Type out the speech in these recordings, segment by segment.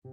We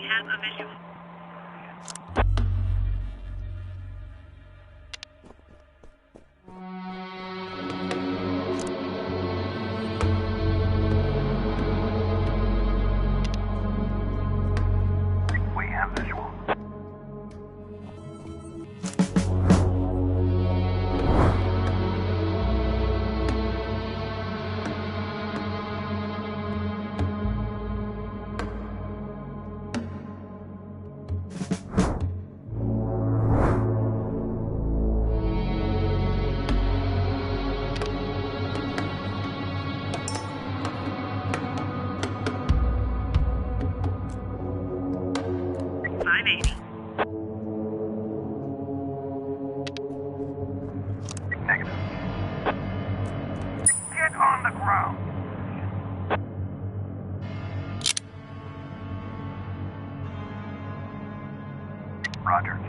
have a visual. We have visual. Roger.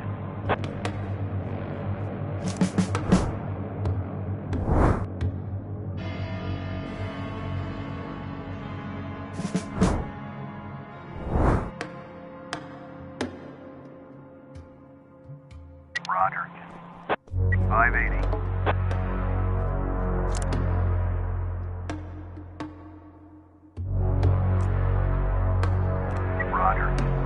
Roger. 580. Roger.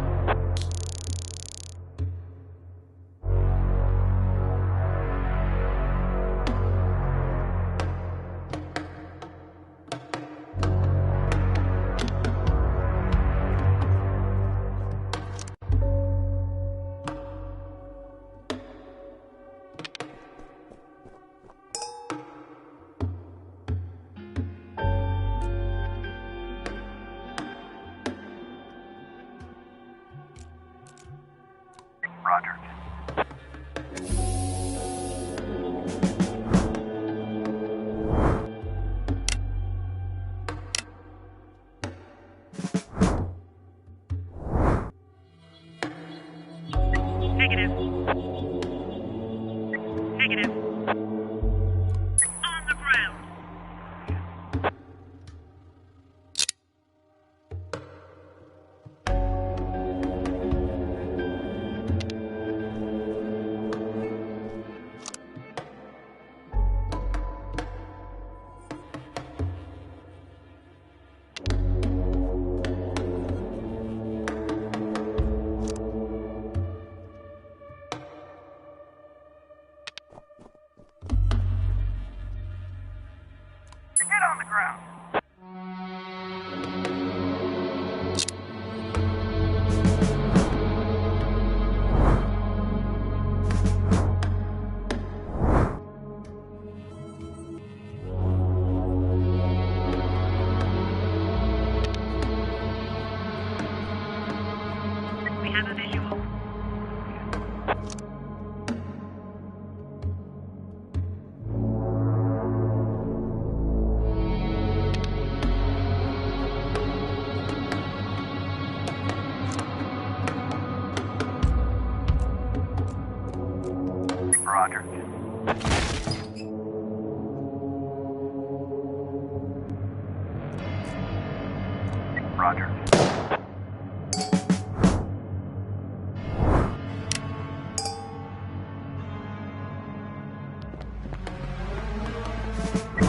Roger.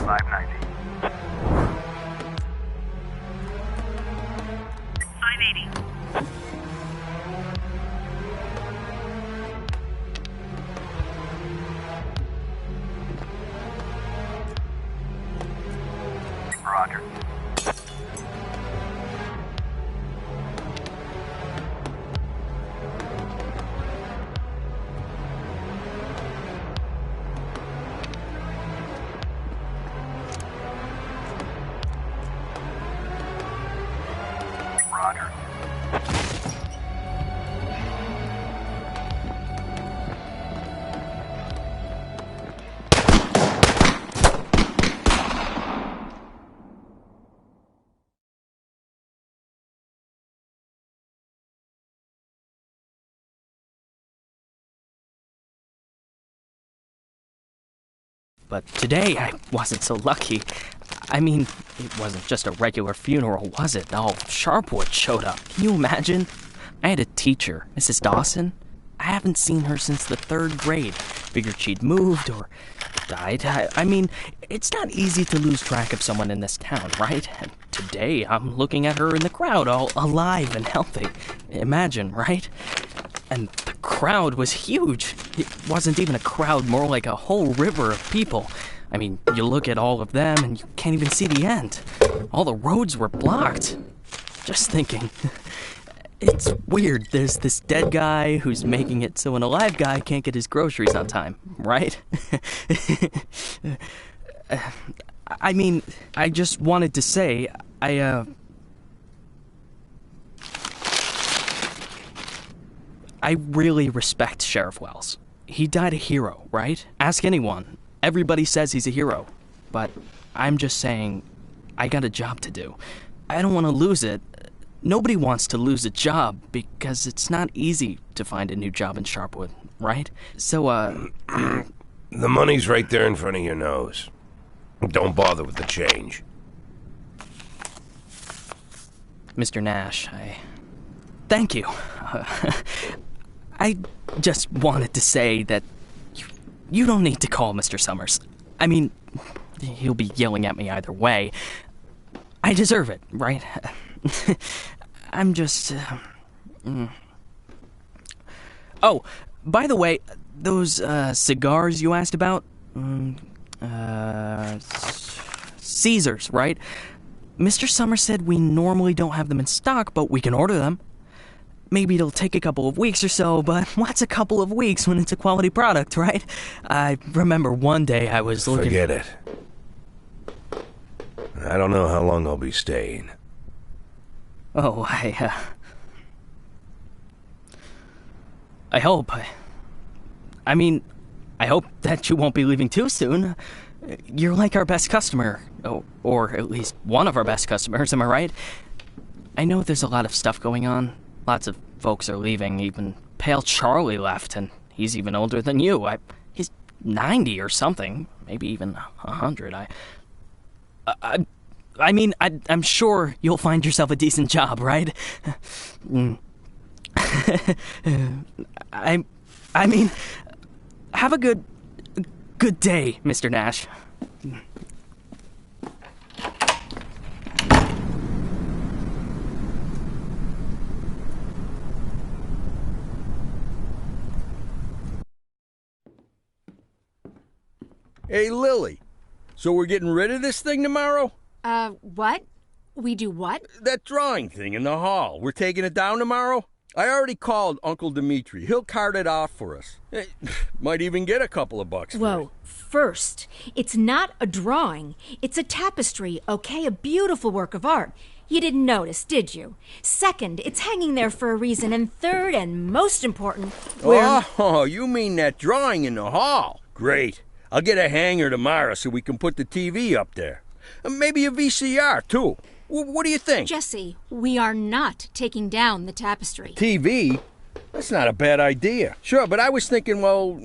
Five 580. Roger. Roger. But today, I wasn't so lucky. I mean, it wasn't just a regular funeral, was it? All Sharpwood showed up. Can you imagine? I had a teacher, Mrs. Dawson. I haven't seen her since the 3rd grade. Figured she'd moved or died. I mean, it's not easy to lose track of someone in this town, right? And today, I'm looking at her in the crowd, all alive and healthy. Imagine, right? And the crowd was huge. It wasn't even a crowd, more like a whole river of people. I mean, you look at all of them and you can't even see the end. All the roads were blocked. Just thinking. It's weird. There's this dead guy who's making it so an alive guy can't get his groceries on time, right? I mean, I just wanted to say, I really respect Sheriff Wells. He died a hero, right? Ask anyone. Everybody says he's a hero. But I'm just saying, I got a job to do. I don't want to lose it. Nobody wants to lose a job because it's not easy to find a new job in Sharpwood, right? So, The money's right there in front of your nose. Don't bother with the change. Mr. Nash, thank you. I just wanted to say that you don't need to call Mr. Summers. I mean, he'll be yelling at me either way. I deserve it, right? I'm just... Oh, by the way, those cigars you asked about? Caesars, right? Mr. Summers said we normally don't have them in stock, but we can order them. Maybe it'll take a couple of weeks or so, but what's a couple of weeks when it's a quality product, right? I remember one day I was looking... Forget it. I don't know how long I'll be staying. Oh, I hope. I mean, I hope that you won't be leaving too soon. You're like our best customer, or at least one of our best customers, am I right? I know there's a lot of stuff going on. Lots of folks are leaving. Even Pale Charlie left, and he's even older than you. He's 90 or something, maybe even 100. I mean, I'm sure you'll find yourself a decent job, right? I mean, have a good day, Mr. Nash. Hey, Lily. So we're getting rid of this thing tomorrow? What? We do what? That drawing thing in the hall. We're taking it down tomorrow? I already called Uncle Dimitri. He'll cart it off for us. Might even get a couple of bucks for it. Whoa. First, it's not a drawing. It's a tapestry, okay? A beautiful work of art. You didn't notice, did you? Second, it's hanging there for a reason. And third, and most important, Oh, you mean that drawing in the hall? Great. I'll get a hanger tomorrow so we can put the TV up there. Maybe a VCR, too. What do you think? Jesse, we are not taking down the tapestry. TV? That's not a bad idea. Sure, but I was thinking, well,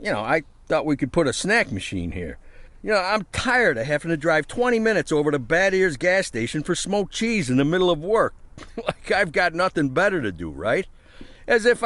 I thought we could put a snack machine here. You know, I'm tired of having to drive 20 minutes over to Bad Ears gas station for smoked cheese in the middle of work. Like I've got nothing better to do, right? As if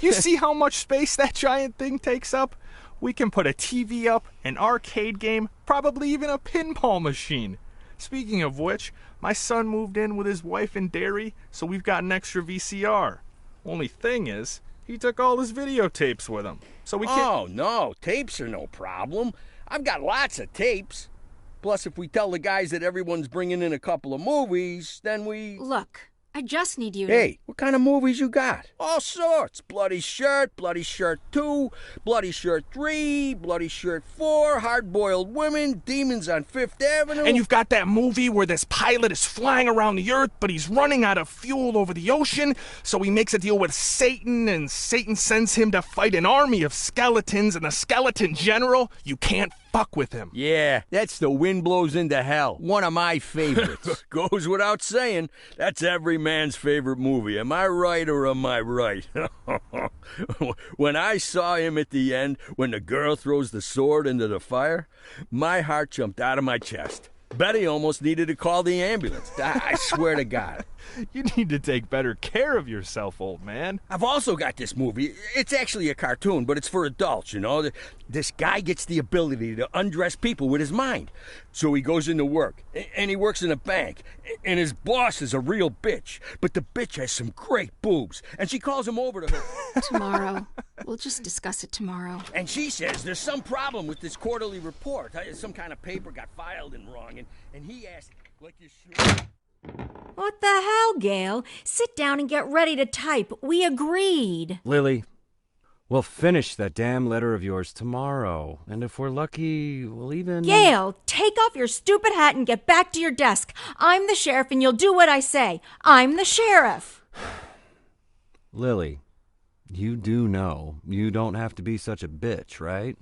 You see how much space that giant thing takes up? We can put a TV up, an arcade game, probably even a pinball machine. Speaking of which, my son moved in with his wife and dairy, so we've got an extra VCR. Only thing is, he took all his videotapes with him. So we can't... Oh, no, tapes are no problem. I've got lots of tapes. Plus, if we tell the guys that everyone's bringing in a couple of movies, then we... Look, I just need you to... Hey, what kind of movies you got? All sorts. Bloody Shirt 2, Bloody Shirt 3, Bloody Shirt 4, Hard-Boiled Women, Demons on Fifth Avenue. And you've got that movie where this pilot is flying around the earth, but he's running out of fuel over the ocean, so he makes a deal with Satan, and Satan sends him to fight an army of skeletons, and the skeleton general, you can't fuck with him. Yeah, that's The Wind Blows into Hell. One of my favorites. Goes without saying, that's every man's favorite movie. Am I right or am I right? When I saw him at the end, when the girl throws the sword into the fire, my heart jumped out of my chest. Betty almost needed to call the ambulance. I swear to God. You need to take better care of yourself, old man. I've also got this movie. It's actually a cartoon, but it's for adults, you know. This guy gets the ability to undress people with his mind. So he goes into work, and he works in a bank, and his boss is a real bitch. But the bitch has some great boobs, and she calls him over to her. Tomorrow. We'll just discuss it tomorrow. And she says there's some problem with this quarterly report. Some kind of paper got filed in wrong, and he asked, like you should... What the hell, Gail? Sit down and get ready to type. We agreed. Lily, we'll finish that damn letter of yours tomorrow. And if we're lucky, we'll even... Gail, take off your stupid hat and get back to your desk. I'm the sheriff and you'll do what I say. I'm the sheriff. Lily, you do know you don't have to be such a bitch, right?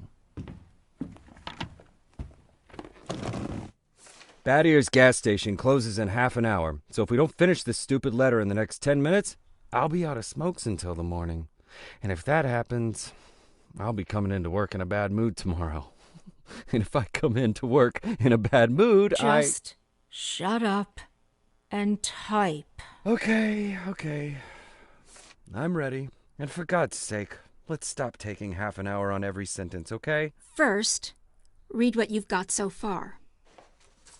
Bad Ears gas station closes in half an hour, so if we don't finish this stupid letter in the next 10 minutes, I'll be out of smokes until the morning. And if that happens, I'll be coming into work in a bad mood tomorrow. And if I come into work in a bad mood, Just shut up and type. Okay. I'm ready. And for God's sake, let's stop taking half an hour on every sentence, okay? First, read what you've got so far.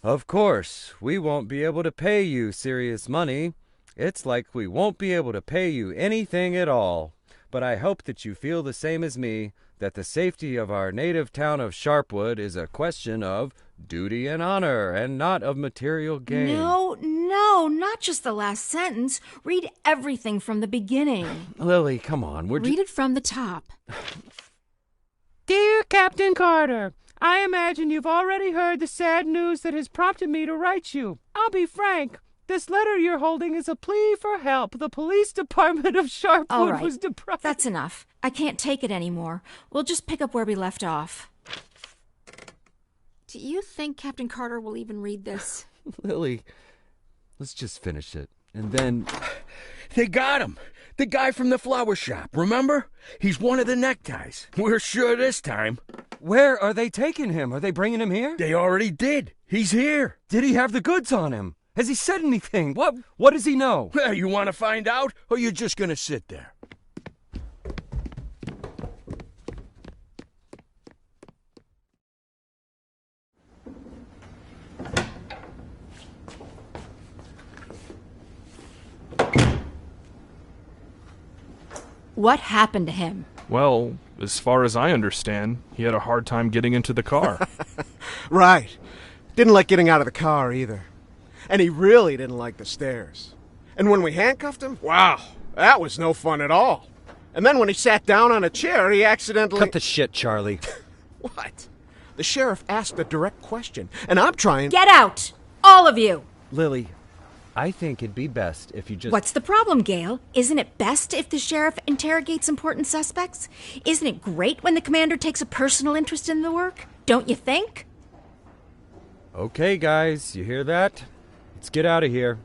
Of course, we won't be able to pay you serious money. It's like we won't be able to pay you anything at all. But I hope that you feel the same as me, that the safety of our native town of Sharpwood is a question of duty and honor, and not of material gain. No, not just the last sentence. Read everything from the beginning. Lily, come on. Read it from the top. Dear Captain Carter, I imagine you've already heard the sad news that has prompted me to write you. I'll be frank. This letter you're holding is a plea for help. The police department of Sharpwood All right, was deprived. That's enough. I can't take it anymore. We'll just pick up where we left off. Do you think Captain Carter will even read this? Lily, let's just finish it. And then... They got him. The guy from the flower shop, remember? He's one of the neckties. We're sure this time. Where are they taking him? Are they bringing him here? They already did. He's here. Did he have the goods on him? Has he said anything? What does he know? Well, you want to find out, or you're just going to sit there? What happened to him? Well, as far as I understand, he had a hard time getting into the car. Right. Didn't like getting out of the car either. And he really didn't like the stairs. And when we handcuffed him, wow, that was no fun at all. And then when he sat down on a chair, he accidentally... Cut the shit, Charlie. What? The sheriff asked a direct question, and I'm trying... Get out! All of you! Lily, I think it'd be best if you just... What's the problem, Gail? Isn't it best if the sheriff interrogates important suspects? Isn't it great when the commander takes a personal interest in the work? Don't you think? Okay, guys, you hear that? Let's get out of here.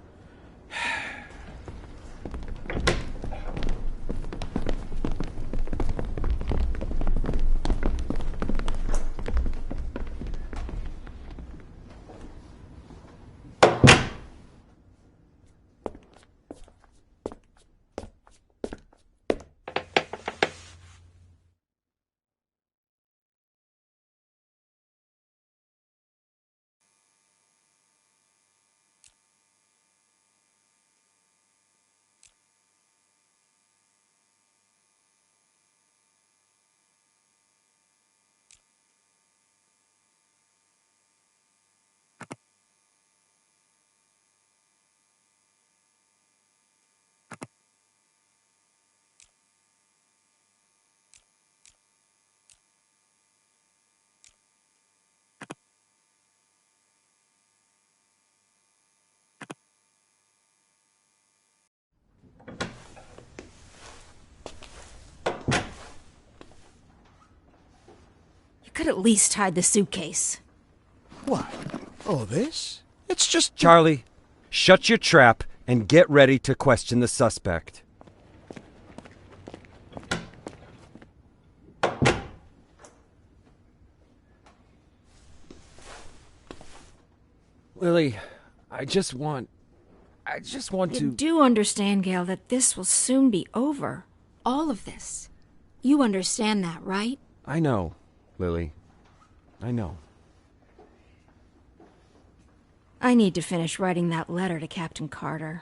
could at least hide the suitcase. What? Oh, this? It's just... Charlie, shut your trap and get ready to question the suspect. Lily, I just want to... You do understand, Gail, that this will soon be over. All of this. You understand that, right? I know, Lily. I know. I need to finish writing that letter to Captain Carter.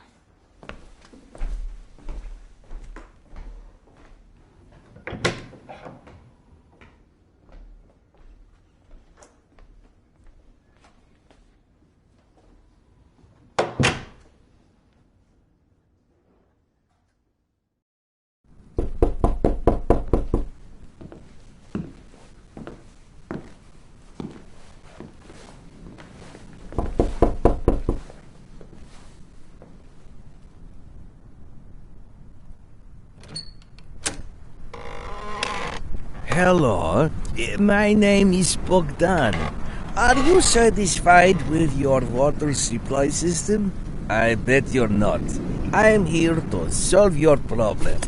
Hello, my name is Bogdan. Are you satisfied with your water supply system? I bet you're not. I'm here to solve your problem.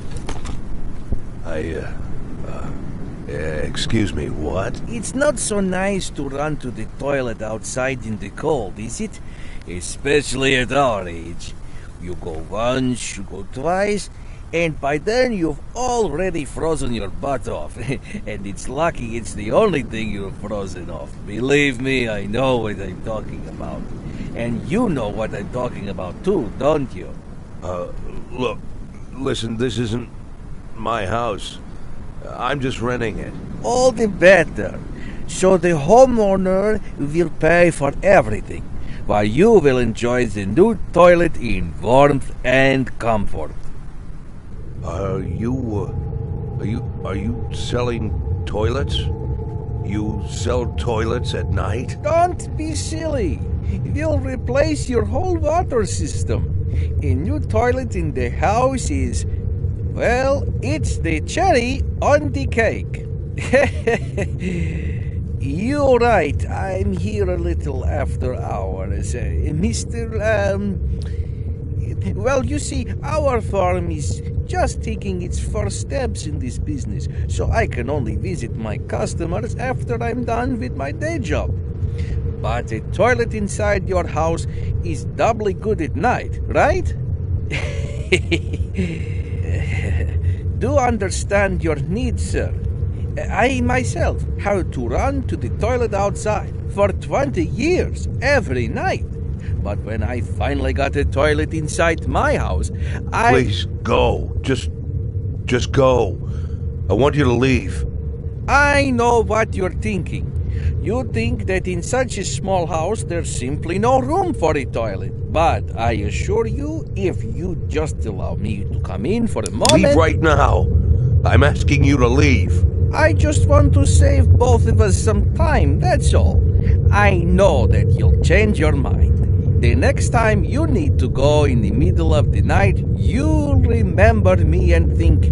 Excuse me, what? It's not so nice to run to the toilet outside in the cold, is it? Especially at our age. You go once, you go twice, and by then you've already frozen your butt off. And it's lucky it's the only thing you've frozen off. Believe me, I know what I'm talking about. And you know what I'm talking about too, don't you? Look, listen, this isn't my house. I'm just renting it. All the better. So the homeowner will pay for everything, while you will enjoy the new toilet in warmth and comfort. Are you selling toilets? You sell toilets at night? Don't be silly. We'll replace your whole water system. A new toilet in the house is, well, it's the cherry on the cake. You're right. I'm here a little after hours. Well, you see, our farm is just taking its first steps in this business, so I can only visit my customers after I'm done with my day job. But a toilet inside your house is doubly good at night, right? Do understand your needs, sir. I myself had to run to the toilet outside for 20 years every night. But when I finally got a toilet inside my house, Please, go. Just go. I want you to leave. I know what you're thinking. You think that in such a small house there's simply no room for a toilet. But I assure you, if you just allow me to come in for a moment... Leave right now. I'm asking you to leave. I just want to save both of us some time, that's all. I know that you'll change your mind. The next time you need to go in the middle of the night, you'll remember me and think,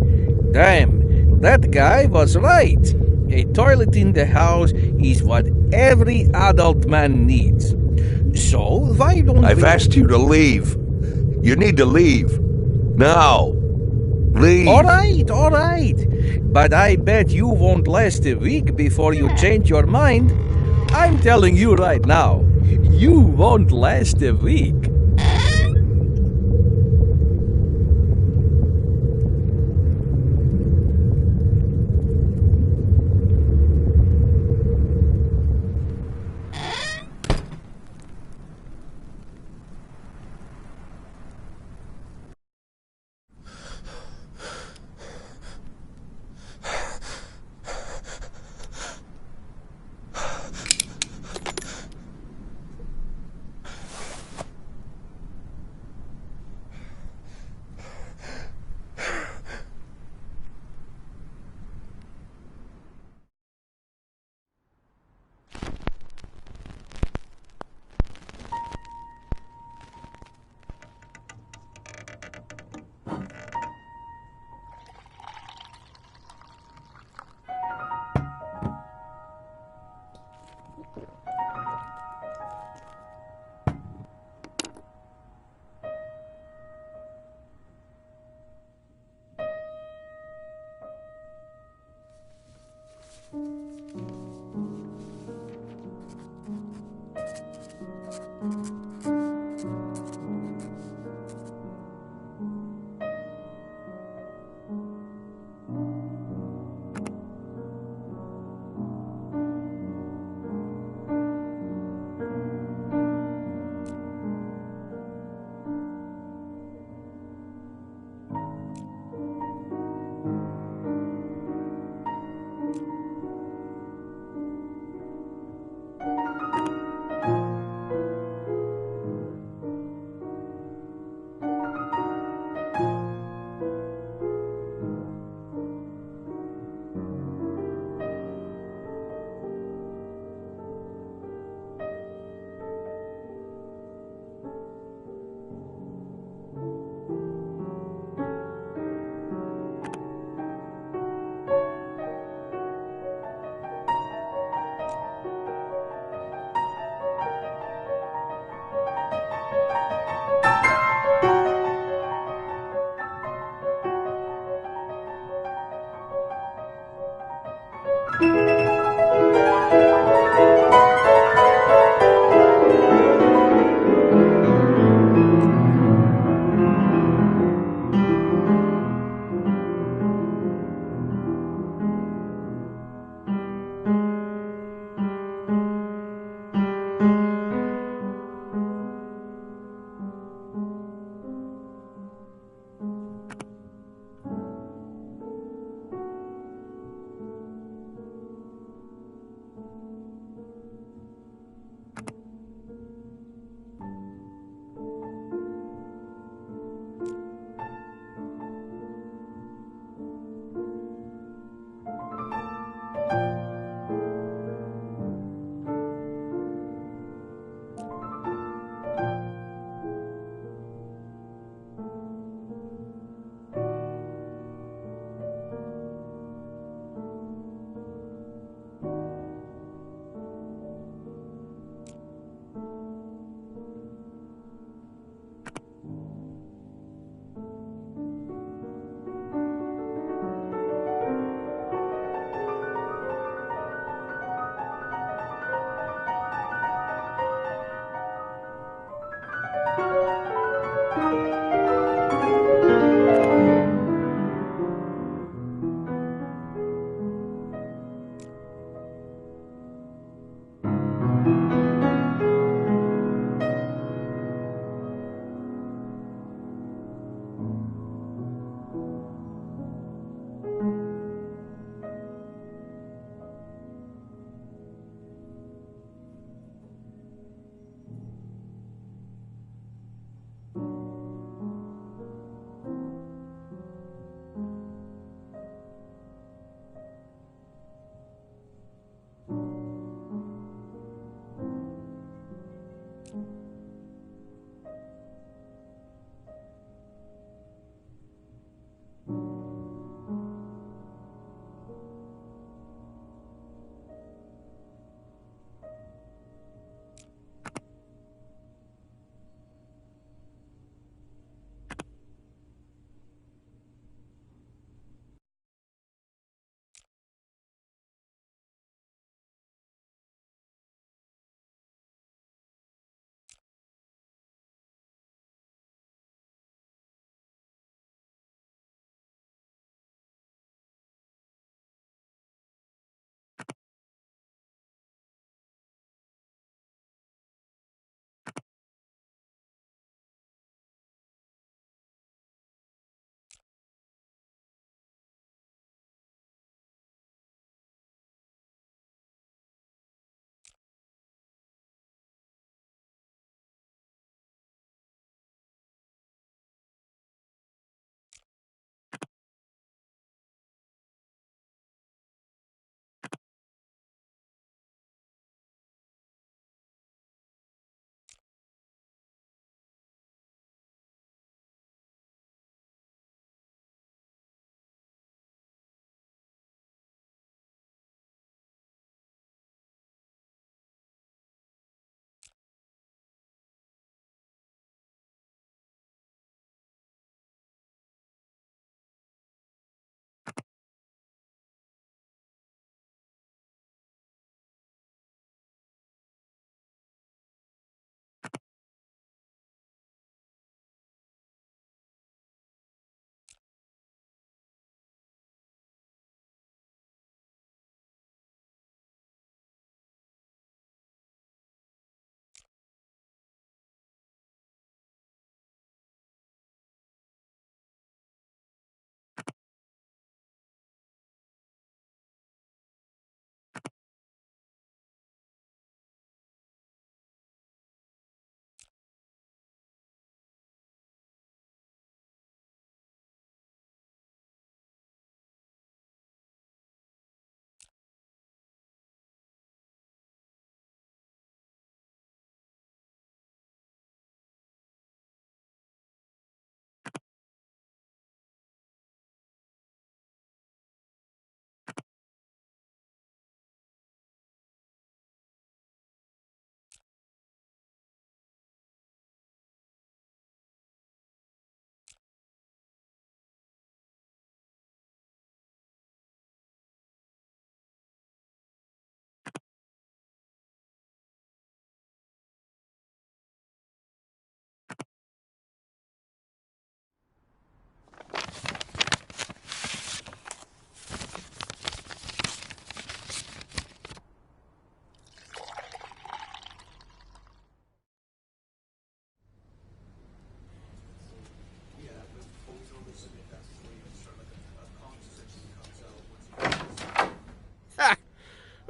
damn, that guy was right. A toilet in the house is what every adult man needs. So why don't I've asked you to leave. You need to leave. Now. Leave. All right. But I bet you won't last a week before you change your mind. I'm telling you right now, you won't last a week.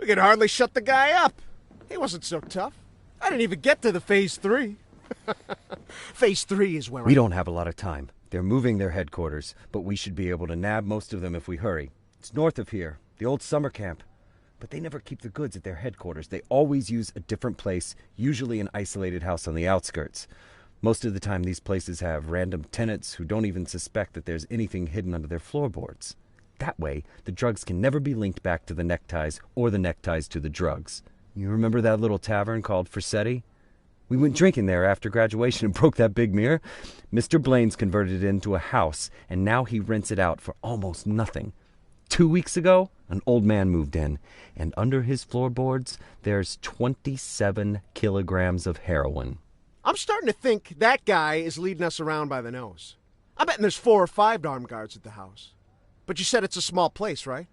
could hardly shut the guy up. He wasn't so tough. I didn't even get to the Phase 3. Phase 3 is where We don't have a lot of time. They're moving their headquarters, but we should be able to nab most of them if we hurry. It's north of here, the old summer camp. But they never keep the goods at their headquarters. They always use a different place, usually an isolated house on the outskirts. Most of the time, these places have random tenants who don't even suspect that there's anything hidden under their floorboards. That way, the drugs can never be linked back to the neckties or the neckties to the drugs. You remember that little tavern called Forsetti? We went drinking there after graduation and broke that big mirror. Mr. Blaine's converted it into a house, and now he rents it out for almost nothing. 2 weeks ago, an old man moved in, and under his floorboards, there's 27 kilograms of heroin. I'm starting to think that guy is leading us around by the nose. I bet there's 4 or 5 armed guards at the house. But you said it's a small place, right?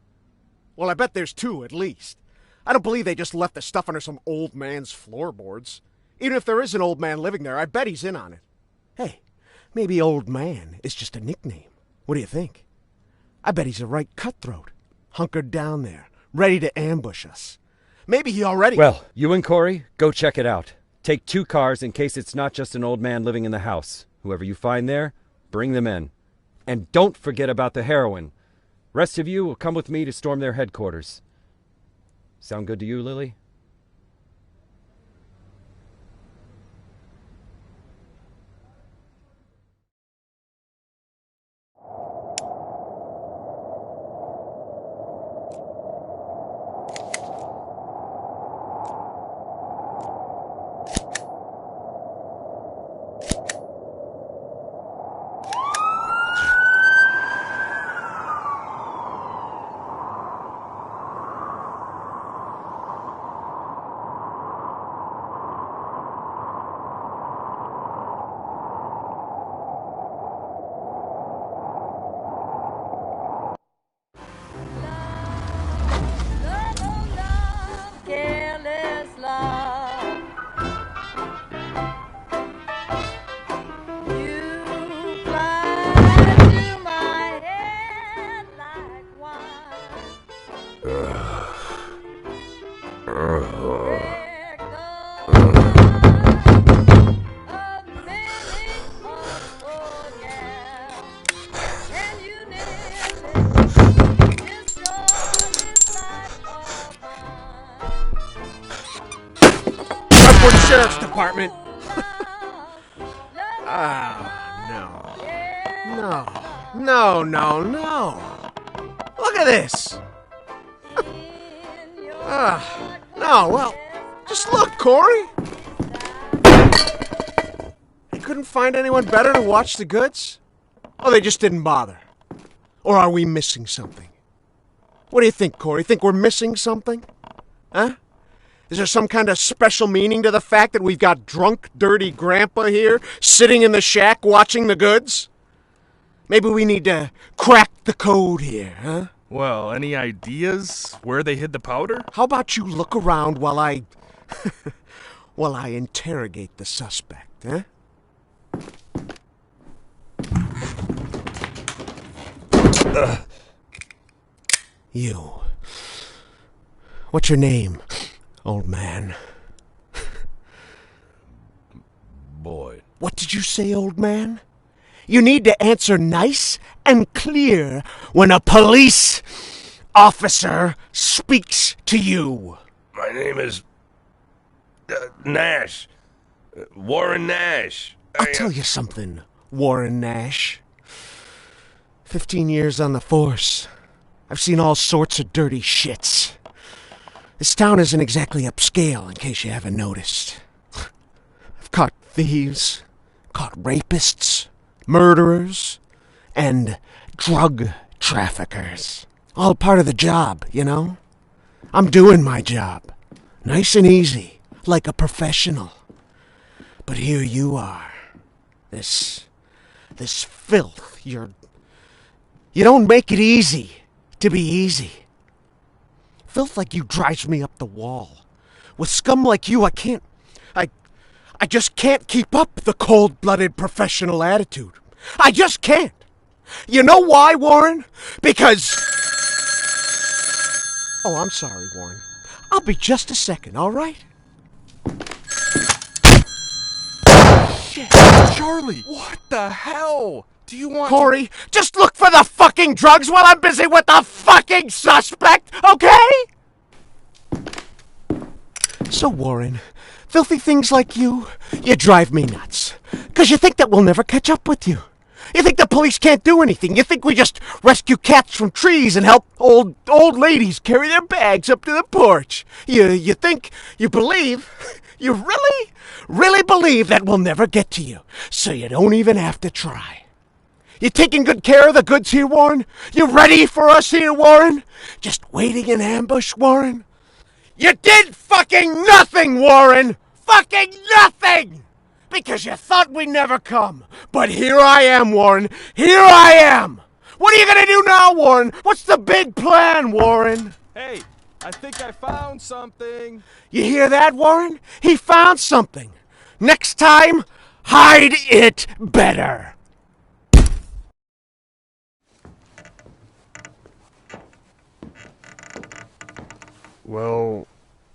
Well, I bet there's 2 at least. I don't believe they just left the stuff under some old man's floorboards. Even if there is an old man living there, I bet he's in on it. Hey, maybe old man is just a nickname. What do you think? I bet he's a right cutthroat, hunkered down there, ready to ambush us. Maybe he already... Well, you and Corey, go check it out. Take 2 cars in case it's not just an old man living in the house. Whoever you find there, bring them in. And don't forget about the heroin. Rest of you will come with me to storm their headquarters. Sound good to you, Lily? Sheriff's Department. No. Look at this. No, well, just look, Corey. They couldn't find anyone better to watch the goods? Or they just didn't bother? Or are we missing something? What do you think, Corey? Think we're missing something? Huh? Is there some kind of special meaning to the fact that we've got drunk, dirty grandpa here, sitting in the shack watching the goods? Maybe we need to crack the code here, huh? Well, any ideas where they hid the powder? How about you look around while I interrogate the suspect, huh? You. What's your name, old man? Boyd. What did you say, old man? You need to answer nice and clear when a police officer speaks to you. My name is Nash. Warren Nash. I'll tell you something, Warren Nash. 15 years on the force. I've seen all sorts of dirty shits. This town isn't exactly upscale, in case you haven't noticed. I've caught thieves, caught rapists, murderers, and drug traffickers. All part of the job, you know? I'm doing my job. Nice and easy, like a professional. But here you are. This filth, you don't make it easy to be easy. Filth like you drives me up the wall. With scum like you, I just can't keep up the cold-blooded professional attitude. I just can't. You know why, Warren? Because... Oh, I'm sorry, Warren. I'll be just a second, all right? Shit, Charlie! What the hell? Do you want Corey, just look for the fucking drugs while I'm busy with the fucking suspect, okay? So, Warren, filthy things like you drive me nuts. 'Cause you think that we'll never catch up with you. You think the police can't do anything. You think we just rescue cats from trees and help old ladies carry their bags up to the porch. You think, you believe, you really believe that we'll never get to you, so you don't even have to try. You taking good care of the goods here, Warren? You ready for us here, Warren? Just waiting in ambush, Warren? You did fucking nothing, Warren! Fucking nothing! Because you thought we'd never come. But here I am, Warren. Here I am! What are you gonna do now, Warren? What's the big plan, Warren? Hey, I think I found something. You hear that, Warren? He found something. Next time, hide it better. Well,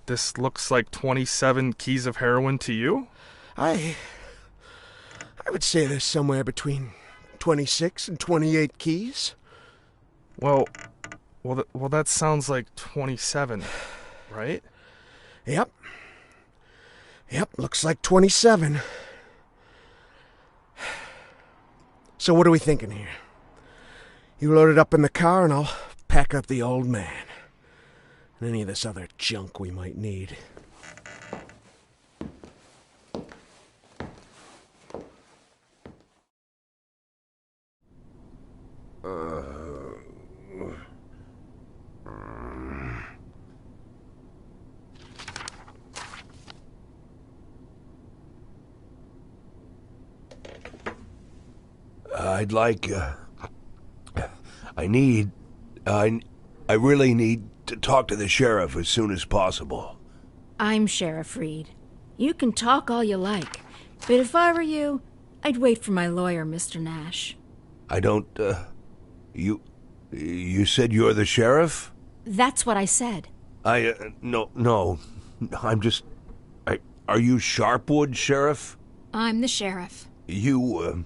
this looks like 27 keys of heroin to you? I would say there's somewhere between 26 and 28 keys. Well, that sounds like 27, right? Yep, looks like 27. So what are we thinking here? You load it up in the car and I'll pack up the old man. And any of this other junk we might need. I'd like, I really need to talk to the sheriff as soon as possible. I'm Sheriff Reed. You can talk all you like, but if I were you, I'd wait for my lawyer, Mr. Nash. I don't, you said you're the sheriff? That's what I said. No, I'm just, are you Sharpwood, Sheriff? I'm the sheriff. You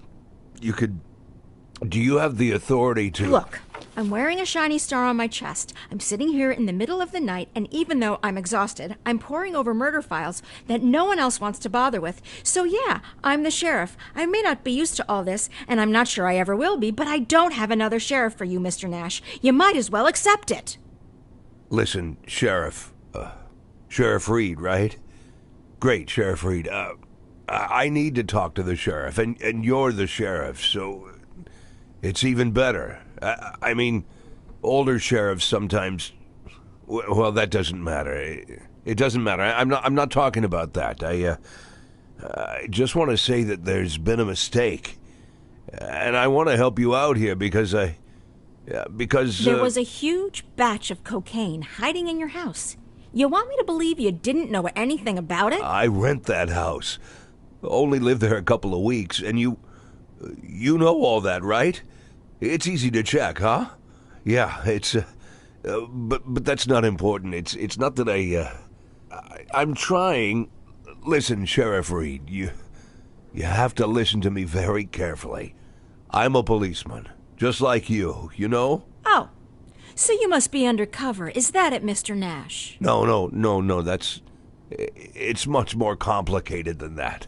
could, do you have the authority to... Look, I'm wearing a shiny star on my chest. I'm sitting here in the middle of the night, and even though I'm exhausted, I'm poring over murder files that no one else wants to bother with. So yeah, I'm the sheriff. I may not be used to all this, and I'm not sure I ever will be, but I don't have another sheriff for you, Mr. Nash. You might as well accept it. Listen, Sheriff. Sheriff Reed, right? Great, Sheriff Reed. I need to talk to the sheriff, and you're the sheriff, so it's even better. I mean, older sheriffs sometimes... Well, that doesn't matter. It doesn't matter. I'm not talking about that. I just want to say that there's been a mistake. And I want to help you out here because There was a huge batch of cocaine hiding in your house. You want me to believe you didn't know anything about it? I rent that house. Only lived there a couple of weeks, and you know all that, right? It's easy to check, huh? Yeah, it's but that's not important. It's not that I'm trying. Listen, Sheriff Reed, you have to listen to me very carefully. I'm a policeman, just like you know? Oh, so you must be undercover. Is that it, Mr. Nash? No, it's much more complicated than that.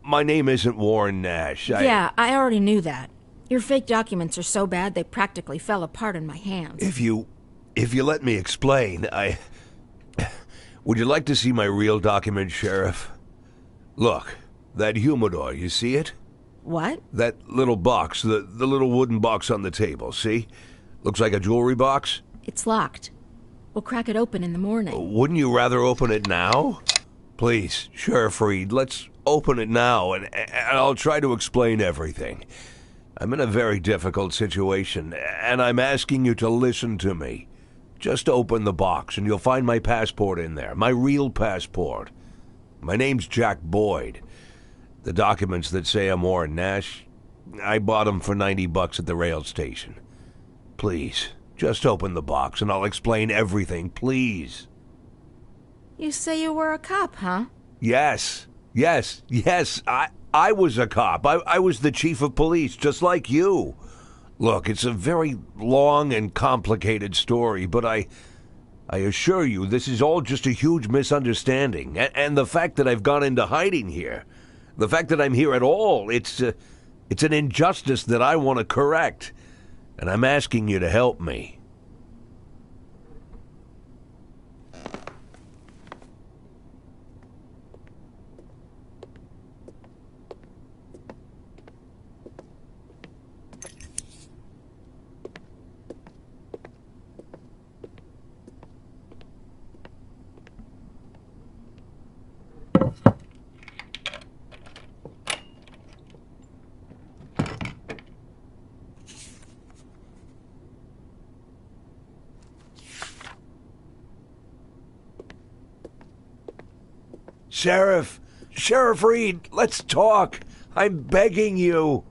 My name isn't Warren Nash. Yeah, I already knew that. Your fake documents are so bad they practically fell apart in my hands. If you let me explain, would you like to see my real document, Sheriff? Look, that humidor, you see it? What? That little box, the little wooden box on the table, see? Looks like a jewelry box? It's locked. We'll crack it open in the morning. Wouldn't you rather open it now? Please, Sheriff Reed, let's open it now, and I'll try to explain everything. I'm in a very difficult situation, and I'm asking you to listen to me. Just open the box, and you'll find my passport in there, my real passport. My name's Jack Boyd. The documents that say I'm Warren Nash, I bought them for $90 at the rail station. Please, just open the box, and I'll explain everything, please. You say you were a cop, huh? Yes. I was a cop. I was the chief of police, just like you. Look, it's a very long and complicated story, but I assure you this is all just a huge misunderstanding. And the fact that I've gone into hiding here, the fact that I'm here at all, it's an injustice that I want to correct. And I'm asking you to help me. Sheriff Reed, let's talk. I'm begging you.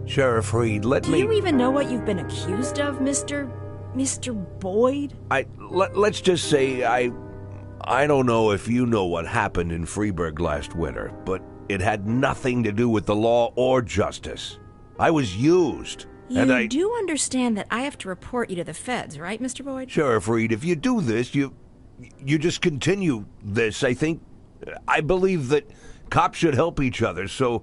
Sheriff Reed, let me... Do you even know what you've been accused of, Mr. Boyd? Let's just say I don't know if you know what happened in Freeburg last winter, but it had nothing to do with the law or justice. I was used. You do understand that I have to report you to the feds, right, Mr. Boyd? Sheriff Reed, if you do this, you just continue this. I believe that cops should help each other, so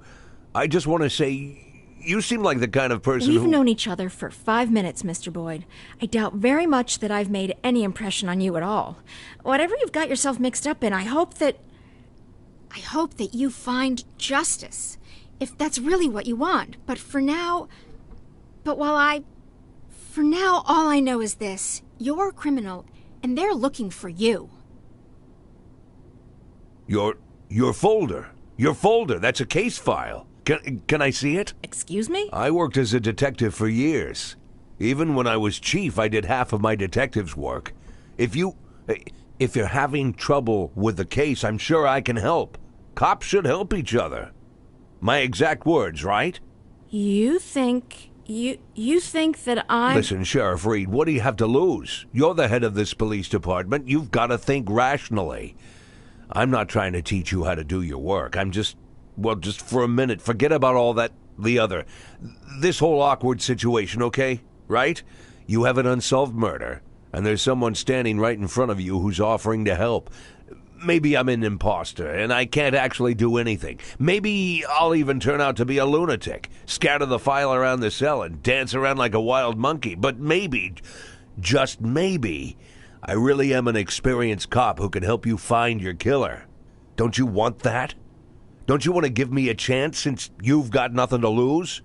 I just want to say... You seem like the kind of person We've known each other for 5 minutes, Mr. Boyd. I doubt very much that I've made any impression on you at all. Whatever you've got yourself mixed up in, I hope that you find justice. If that's really what you want. For now, all I know is this. You're a criminal, and they're looking for you. Your folder. Your folder. That's a case file. Can I see it? Excuse me? I worked as a detective for years. Even when I was chief, I did half of my detective's work. If you're having trouble with the case, I'm sure I can help. Cops should help each other. My exact words, right? You think that I'm... Listen, Sheriff Reed, what do you have to lose? You're the head of this police department. You've got to think rationally. I'm not trying to teach you how to do your work. I'm just for a minute, forget about all the other. This whole awkward situation, okay? Right? You have an unsolved murder, and there's someone standing right in front of you who's offering to help. Maybe I'm an imposter, and I can't actually do anything. Maybe I'll even turn out to be a lunatic, scatter the file around the cell and dance around like a wild monkey. But maybe, just maybe, I really am an experienced cop who can help you find your killer. Don't you want that? Don't you want to give me a chance since you've got nothing to lose?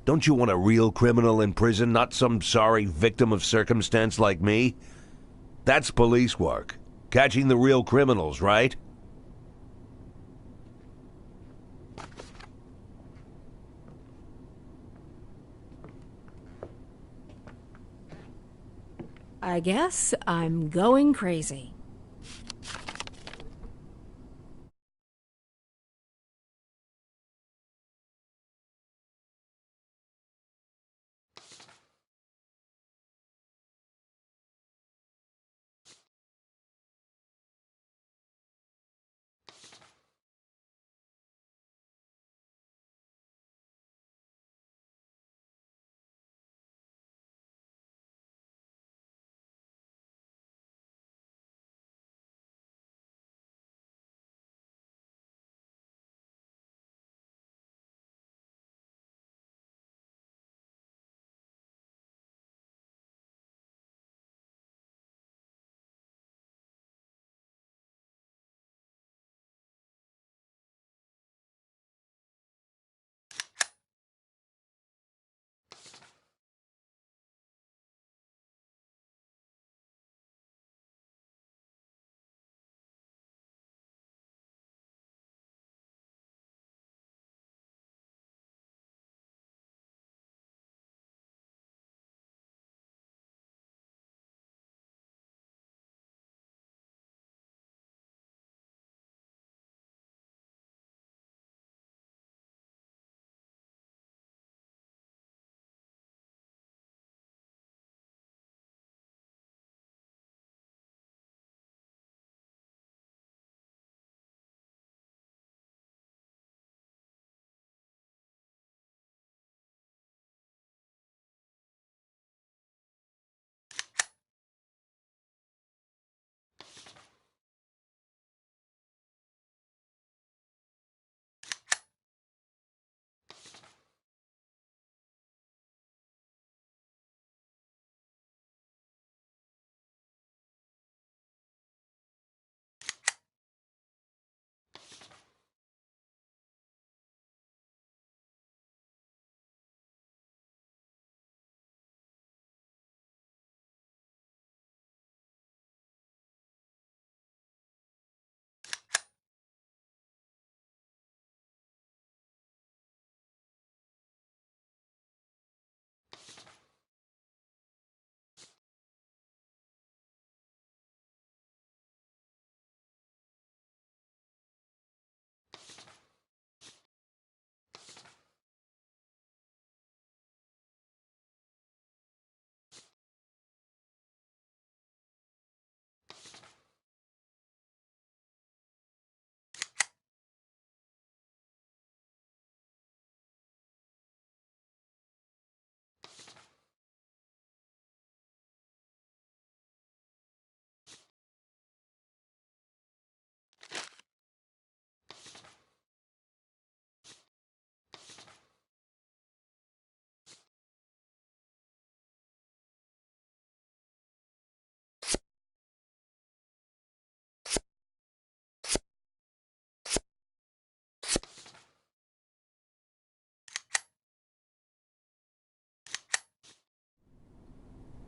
Don't you want a real criminal in prison, not some sorry victim of circumstance like me? That's police work. Catching the real criminals, right? I guess I'm going crazy.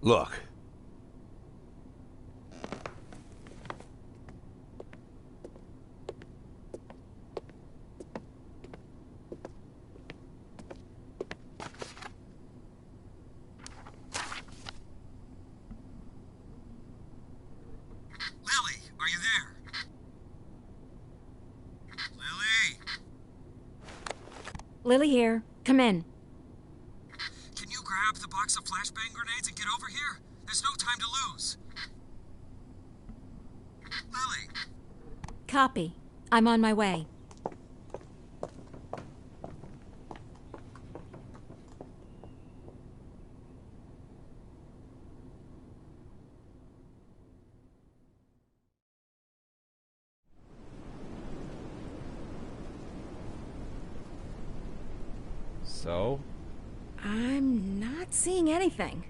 Look. Lily, are you there? Lily! Lily here. Come in. Can you grab the box of flashbang grenades and get over here? There's no time to lose. Lily! Copy. I'm on my way. So? I'm not seeing anything.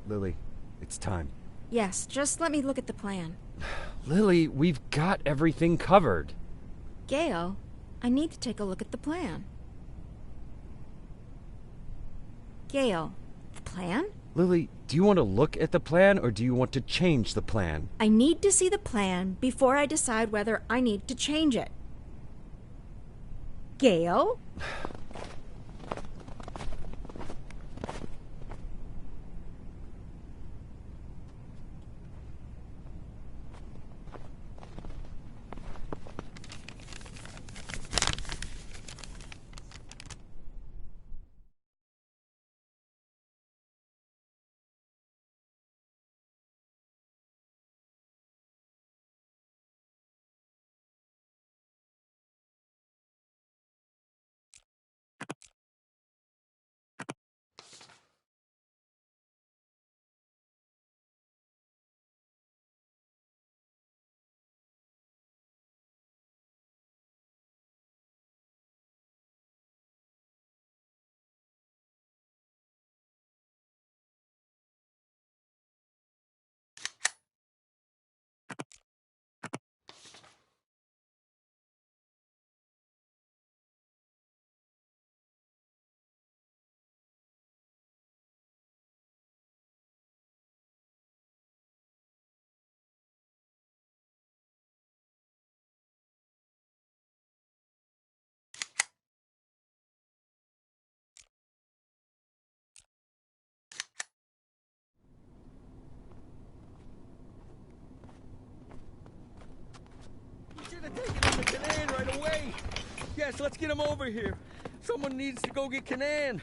Lily, it's time. Yes, just let me look at the plan. Lily, we've got everything covered. Gail, I need to take a look at the plan. Gail, the plan? Lily, do you want to look at the plan or do you want to change the plan? I need to see the plan before I decide whether I need to change it. Gail? Canan right away. Yes, let's get him over here. Someone needs to go get Canan.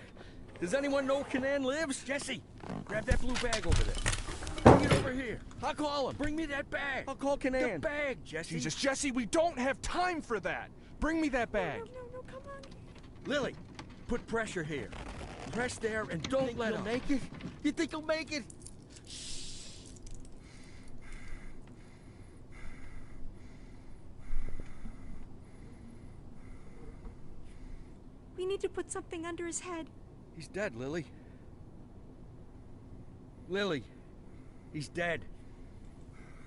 Does anyone know where Canan lives? Jesse, grab that blue bag over there. Bring it over here. I'll call him. Bring me that bag. I'll call Canan. The bag, Jesse. Jesus, Jesse, we don't have time for that. Bring me that bag. No, come on. Lily, put pressure here. Press there and don't let him. Make it? You think he'll make it? We need to put something under his head. He's dead, Lily. Lily, he's dead.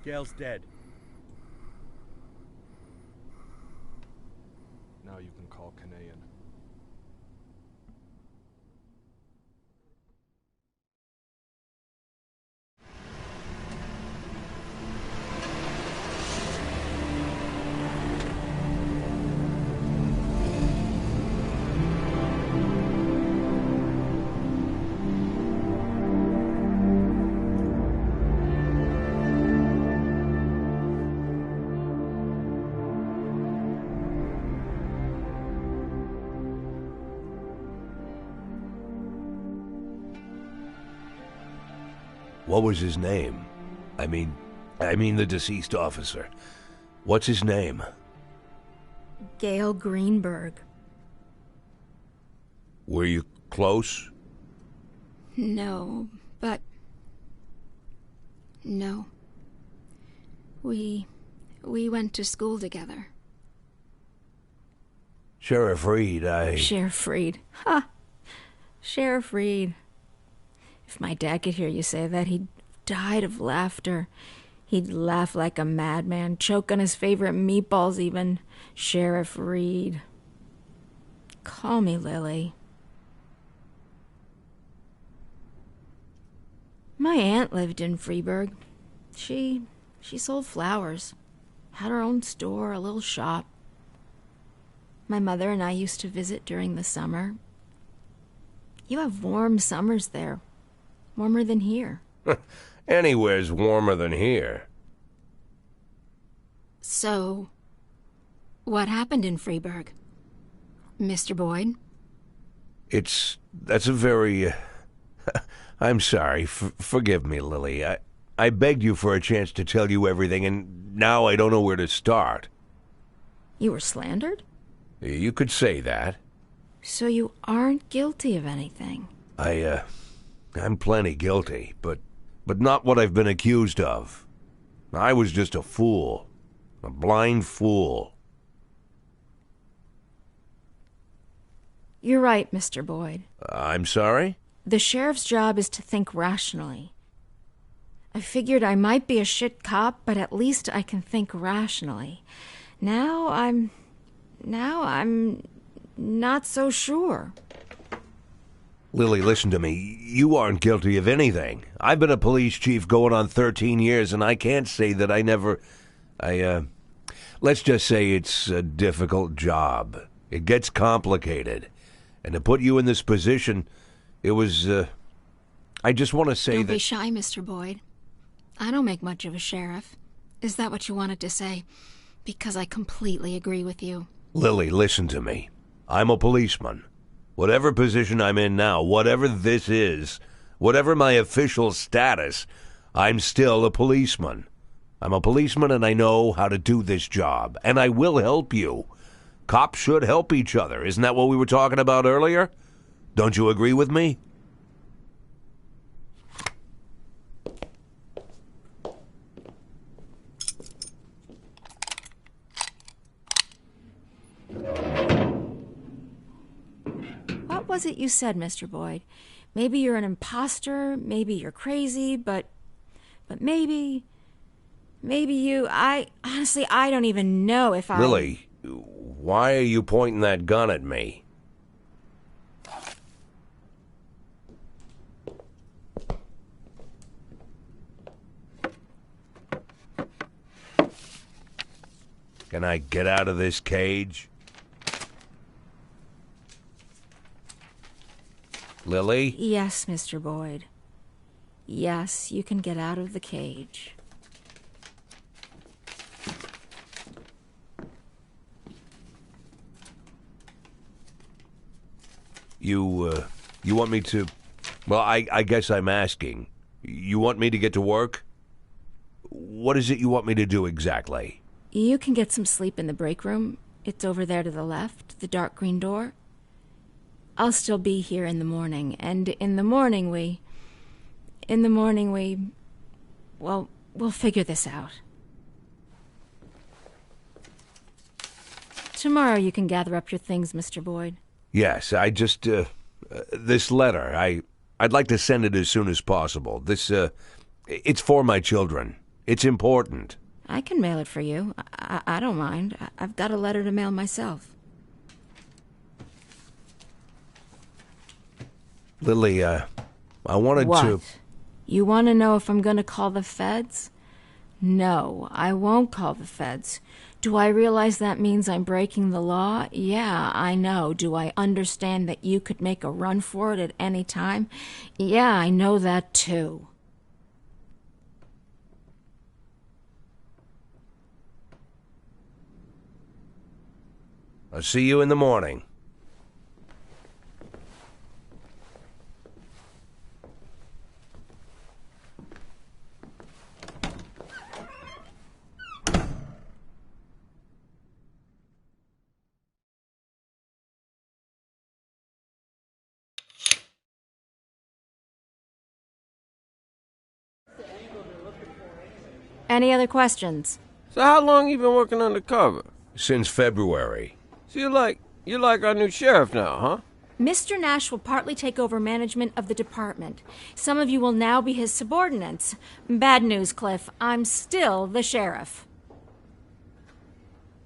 Gail's dead. Now you can call Canaan. What was his name? I mean the deceased officer. What's his name? Gail Greenberg. Were you close? No, but... No. We went to school together. Sheriff Reed, Sheriff Reed. Ha! Sheriff Reed. If my dad could hear you say that, he'd died of laughter. He'd laugh like a madman, choke on his favorite meatballs even. Sheriff Reed. Call me Lily. My aunt lived in Freeburg. She sold flowers. Had her own store, a little shop. My mother and I used to visit during the summer. You have warm summers there. Warmer than here. Anywhere's warmer than here. So, what happened in Freeburg, Mr. Boyd? That's a very... I'm sorry. Forgive me, Lily. I begged you for a chance to tell you everything, and now I don't know where to start. You were slandered? You could say that. So you aren't guilty of anything? I'm plenty guilty, but not what I've been accused of. I was just a fool. A blind fool. You're right, Mr. Boyd. I'm sorry? The sheriff's job is to think rationally. I figured I might be a shit cop, but at least I can think rationally. Now I'm not so sure. Lily, listen to me. You aren't guilty of anything. I've been a police chief going on 13 years, and I can't say that I never... Let's just say it's a difficult job. It gets complicated. And to put you in this position, it was, I just want to say Don't that... be shy, Mr. Boyd. I don't make much of a sheriff. Is that what you wanted to say? Because I completely agree with you. Lily, listen to me. I'm a policeman. Whatever position I'm in now, whatever this is, whatever my official status, I'm still a policeman. I'm a policeman and I know how to do this job, and I will help you. Cops should help each other. Isn't that what we were talking about earlier? Don't you agree with me? What was it you said, Mr. Boyd? Maybe you're an imposter, maybe you're crazy, but maybe you... honestly, I don't even know if I... Lily, why are you pointing that gun at me? Can I get out of this cage? Lily? Yes, Mr. Boyd. Yes, you can get out of the cage. You want me to... Well, I guess I'm asking. You want me to get to work? What is it you want me to do exactly? You can get some sleep in the break room. It's over there to the left, the dark green door. I'll still be here in the morning, and in the morning we... Well, we'll figure this out. Tomorrow you can gather up your things, Mr. Boyd. Yes, I just... this letter, I'd like to send it as soon as possible. This, it's for my children. It's important. I can mail it for you. I don't mind. I've got a letter to mail myself. Lily, I wanted What? to... You want to know if I'm going to call the feds? No, I won't call the feds. Do I realize that means I'm breaking the law? Yeah, I know. Do I understand that you could make a run for it at any time? Yeah, I know that too. I'll see you in the morning. Any other questions? So how long you been working undercover? Since February. So you're like our new sheriff now, huh? Mr. Nash will partly take over management of the department. Some of you will now be his subordinates. Bad news, Cliff. I'm still the sheriff.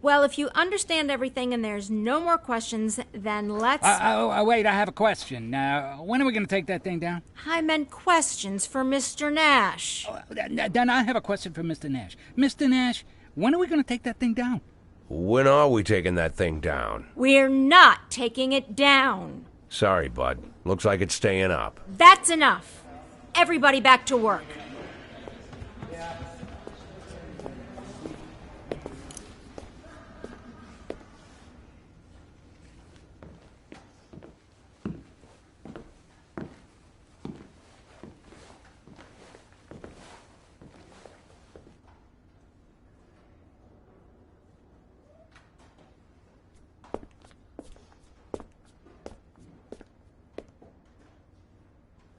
Well, if you understand everything and there's no more questions, then let's... Wait, I have a question. When are we going to take that thing down? I meant questions for Mr. Nash. Then I have a question for Mr. Nash. Mr. Nash, when are we going to take that thing down? When are we taking that thing down? We're not taking it down. Sorry, bud. Looks like it's staying up. That's enough. Everybody back to work.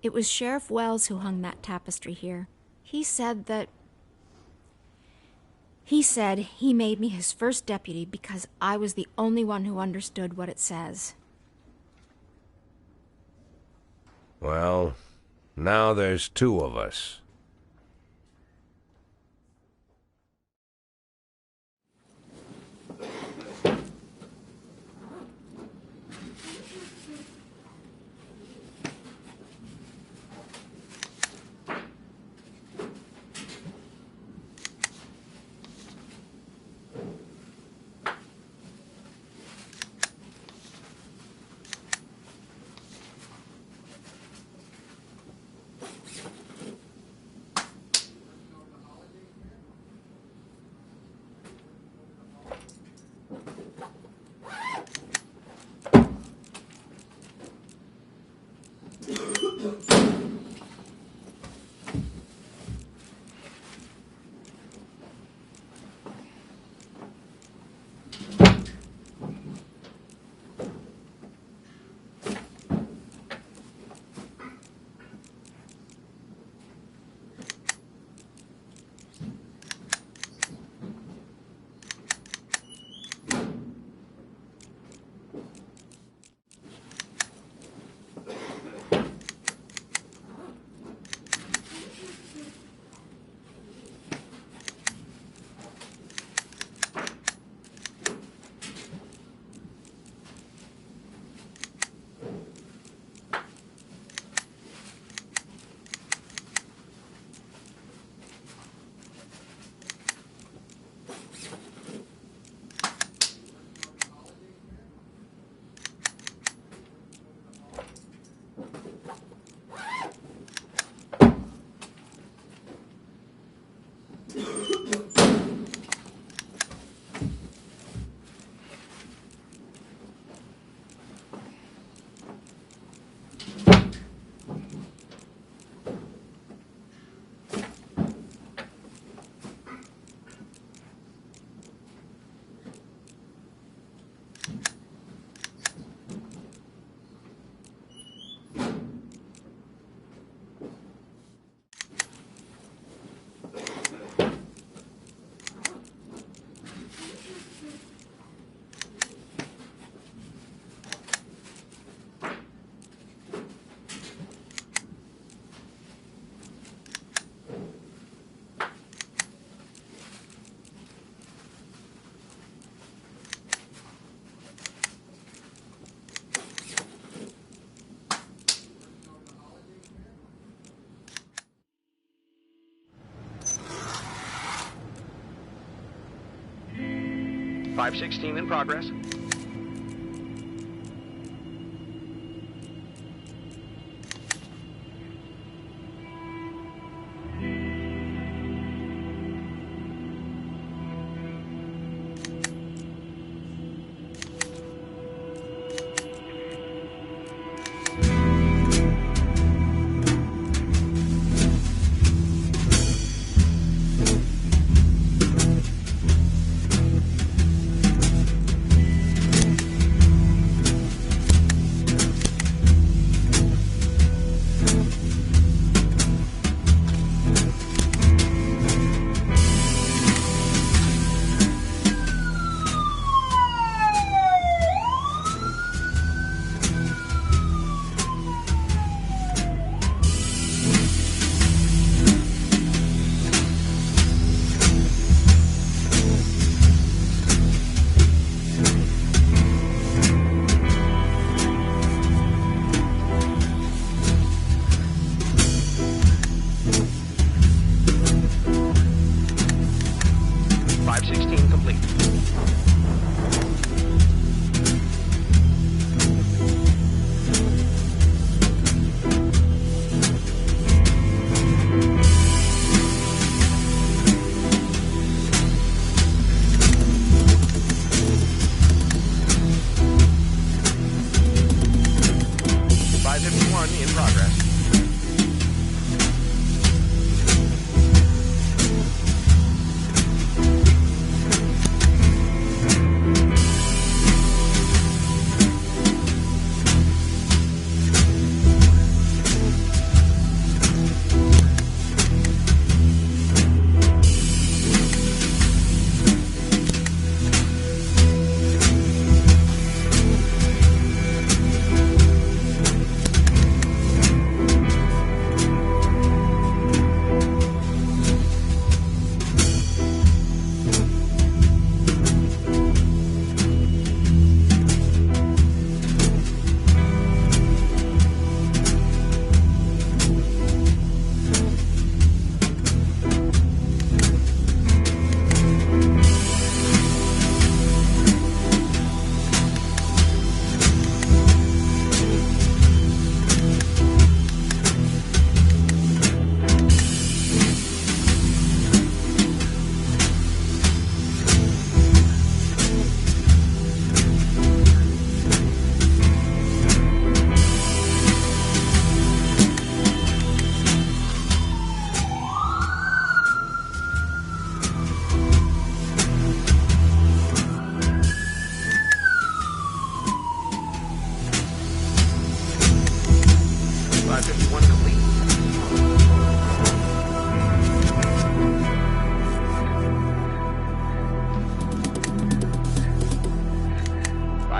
It was Sheriff Wells who hung that tapestry here. He said he made me his first deputy because I was the only one who understood what it says. Well, now there's two of us. .516 in progress.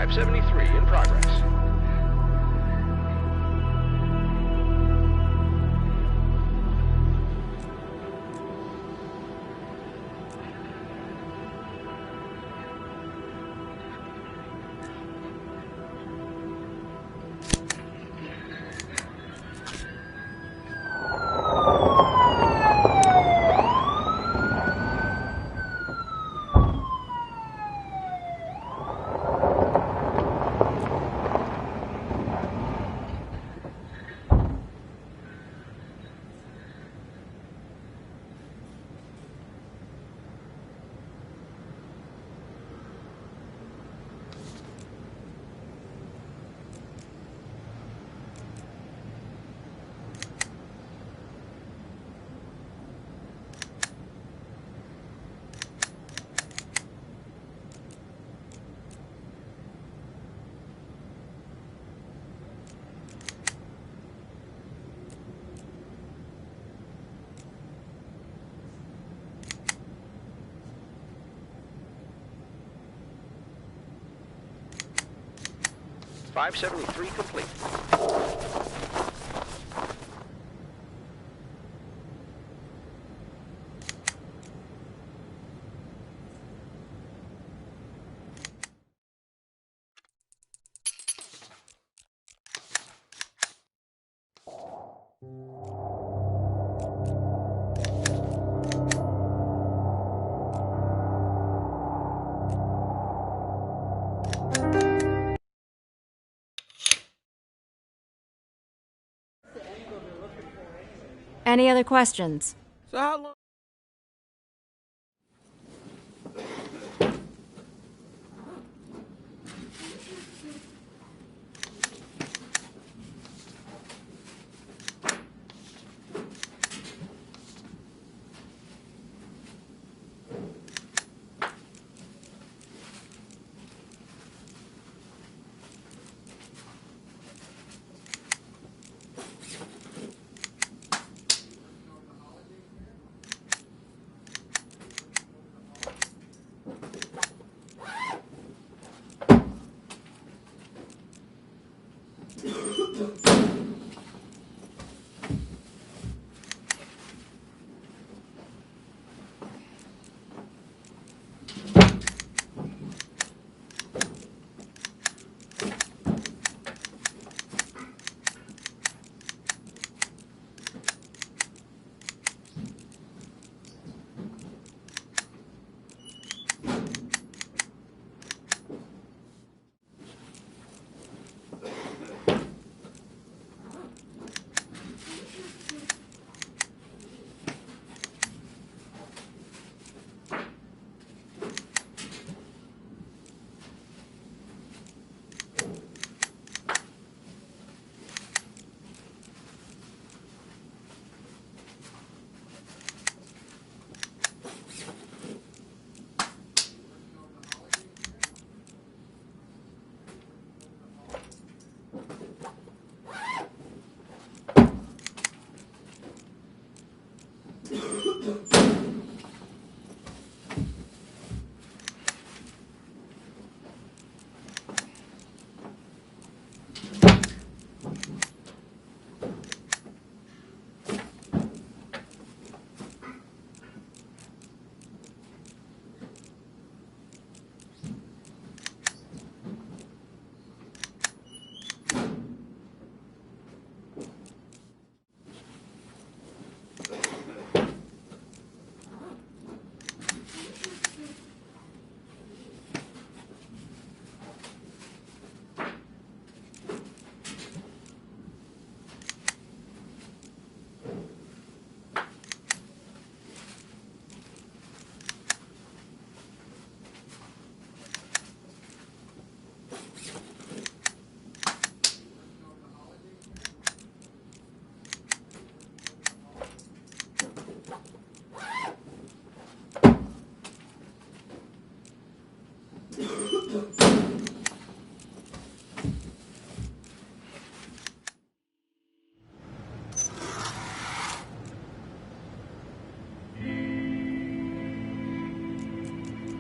573 in progress. .573 complete. Any other questions? So how long?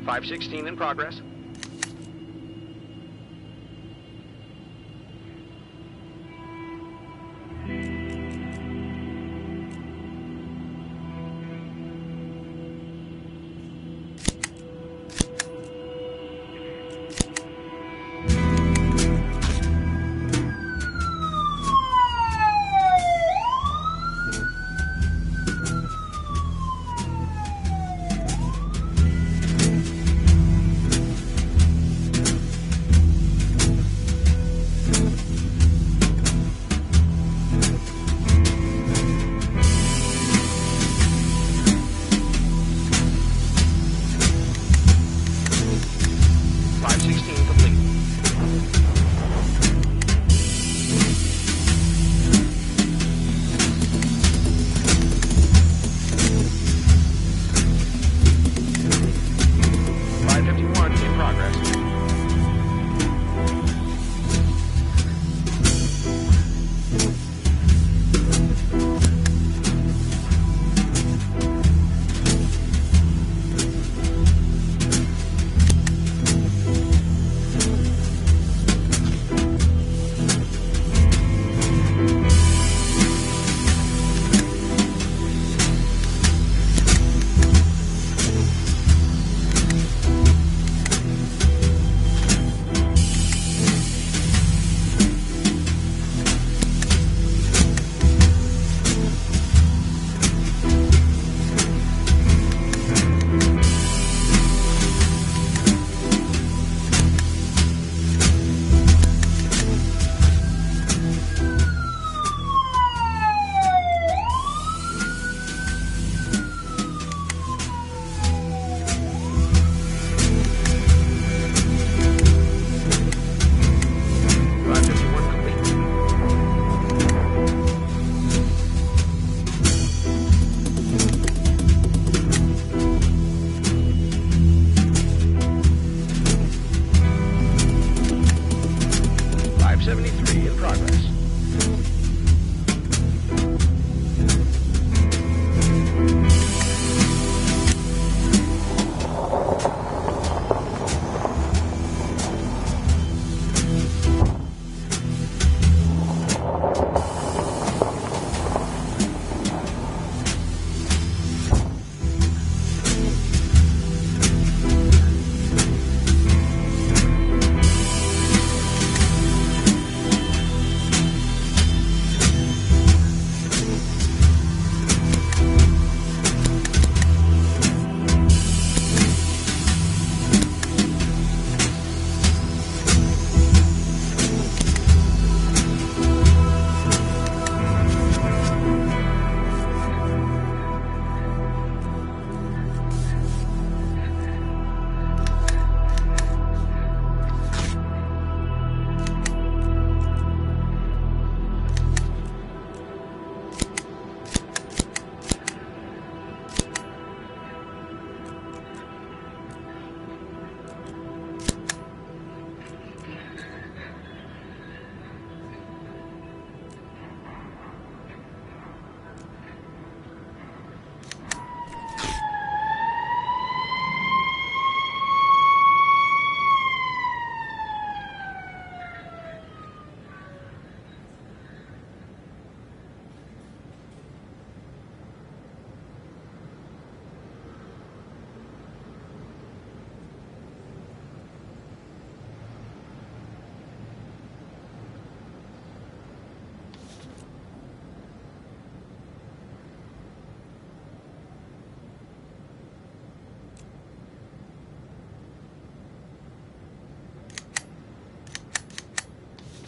.516 in progress. 573 in progress.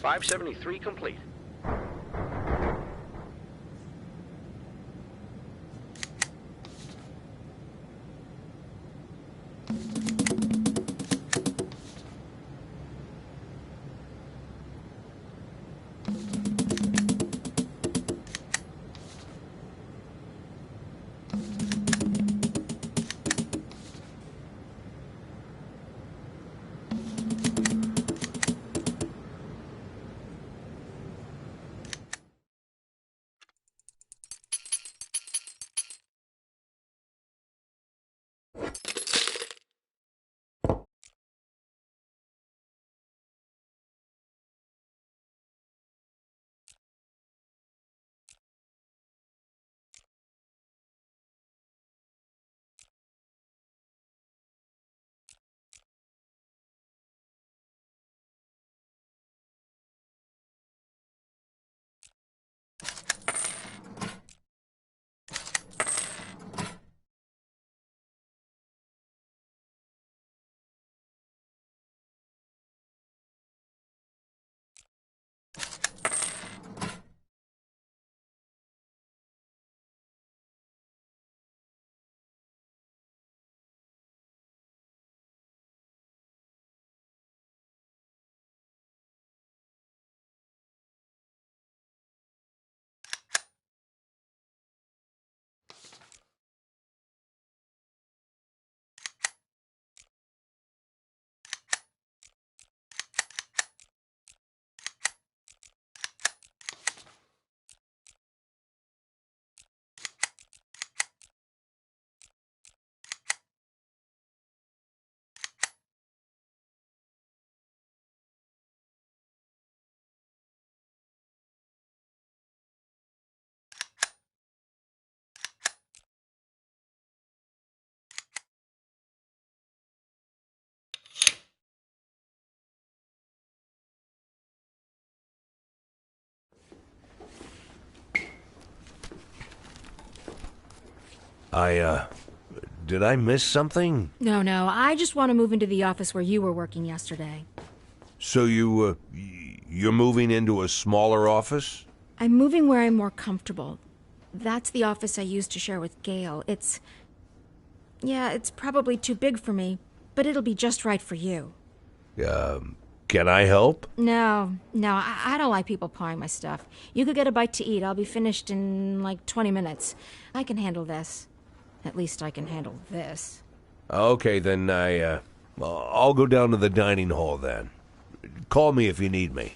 .573 complete. Did I miss something? No, I just want to move into the office where you were working yesterday. So you're moving into a smaller office? I'm moving where I'm more comfortable. That's the office I used to share with Gail. It's probably too big for me, but it'll be just right for you. Can I help? No, I don't like people pawing my stuff. You could get a bite to eat. I'll be finished in like 20 minutes. I can handle this. At least I can handle this. Okay, then I'll go down to the dining hall then. Call me if you need me.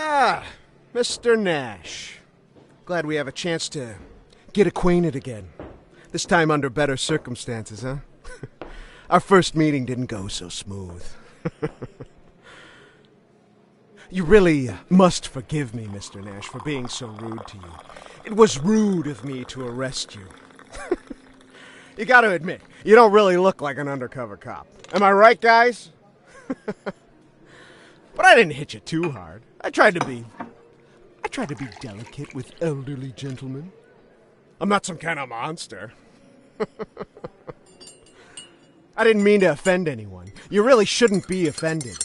Ah, Mr. Nash. Glad we have a chance to get acquainted again. This time under better circumstances, huh? Our first meeting didn't go so smooth. You really must forgive me, Mr. Nash, for being so rude to you. It was rude of me to arrest you. You gotta admit, you don't really look like an undercover cop. Am I right, guys? But I didn't hit you too hard. I tried to be delicate with elderly gentlemen. I'm not some kind of monster. I didn't mean to offend anyone. You really shouldn't be offended.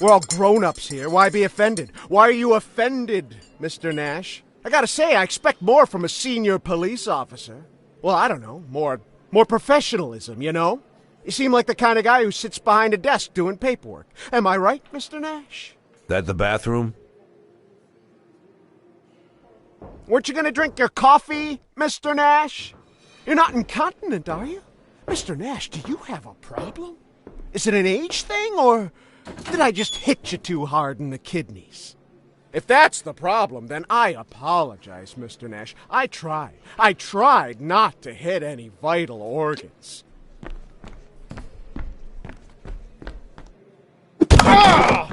We're all grown-ups here. Why be offended? Why are you offended, Mr. Nash? I gotta say, I expect more from a senior police officer. Well, I don't know, more professionalism, you know? You seem like the kind of guy who sits behind a desk doing paperwork. Am I right, Mr. Nash? That the bathroom? Weren't you gonna drink your coffee, Mr. Nash? You're not incontinent, are you? Mr. Nash, do you have a problem? Is it an age thing, or did I just hit you too hard in the kidneys? If that's the problem, then I apologize, Mr. Nash. I tried not to hit any vital organs. Ah!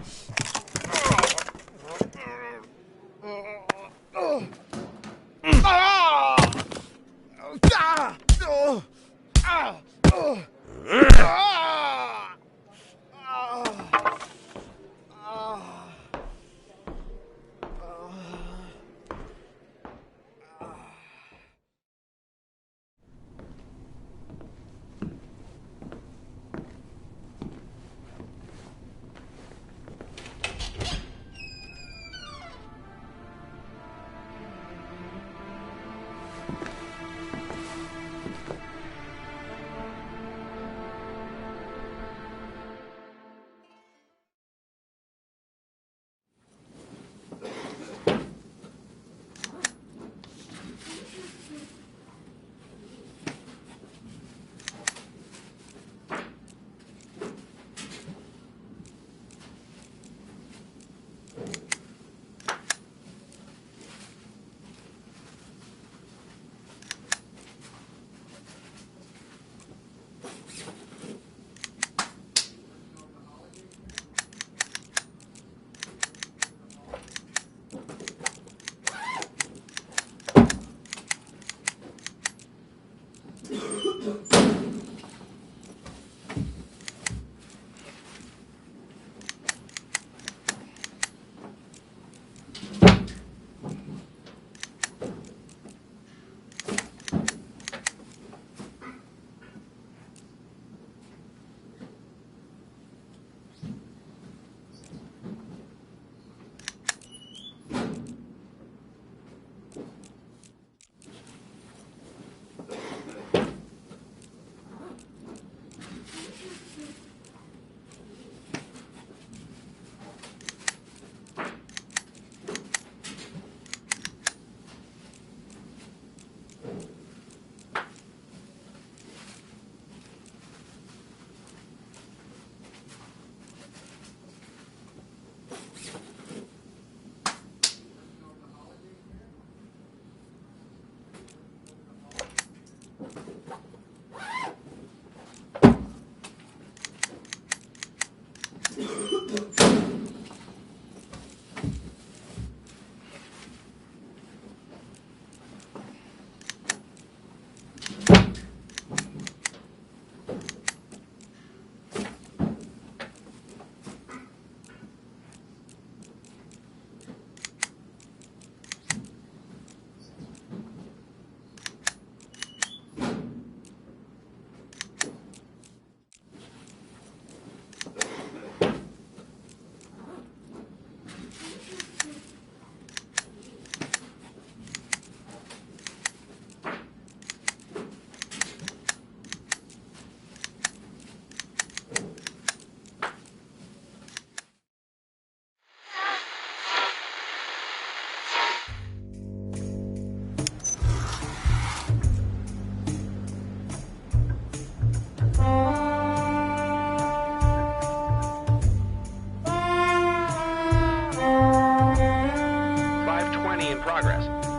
550 in progress.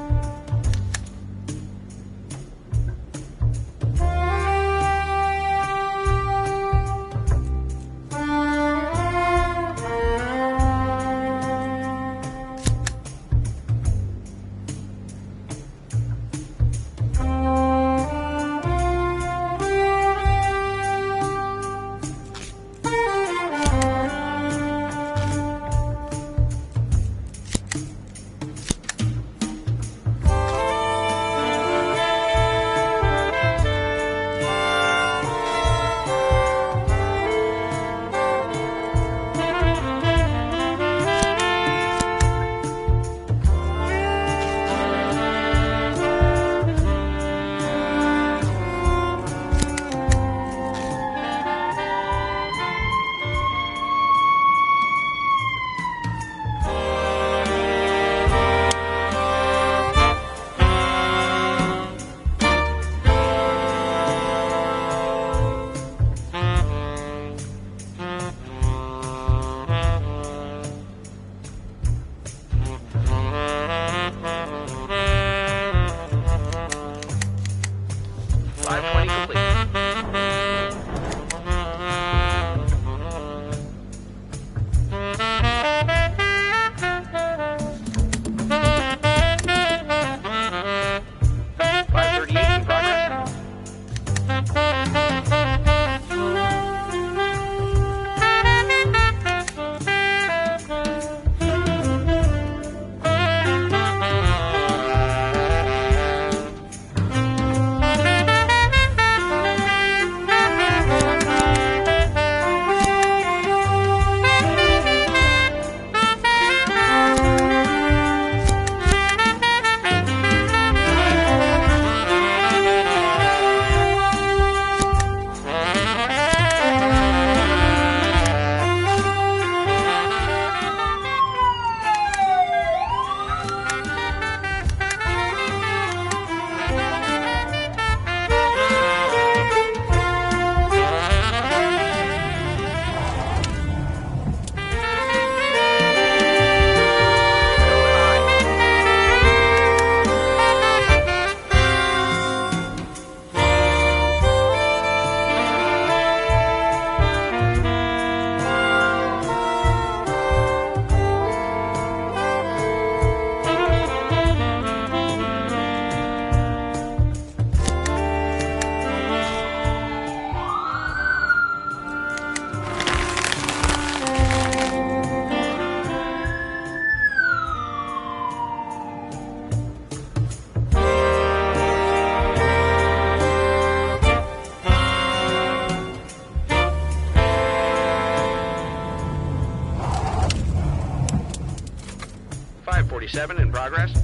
In progress.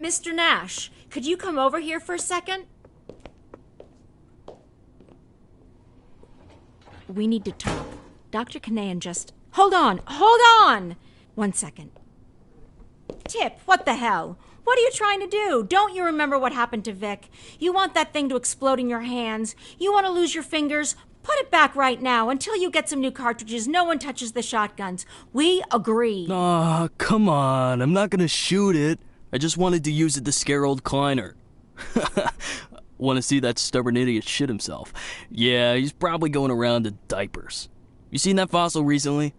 Mr. Nash, could you come over here for a second? We need to talk. Dr. Kanayan just... Hold on! 1 second. Tip, what the hell? What are you trying to do? Don't you remember what happened to Vic? You want that thing to explode in your hands? You want to lose your fingers? Put it back right now. Until you get some new cartridges, no one touches the shotguns. We agree. Aw, come on. I'm not gonna shoot it. I just wanted to use it to scare old Kleiner. Want to see that stubborn idiot shit himself. Yeah, he's probably going around in diapers. You seen that fossil recently?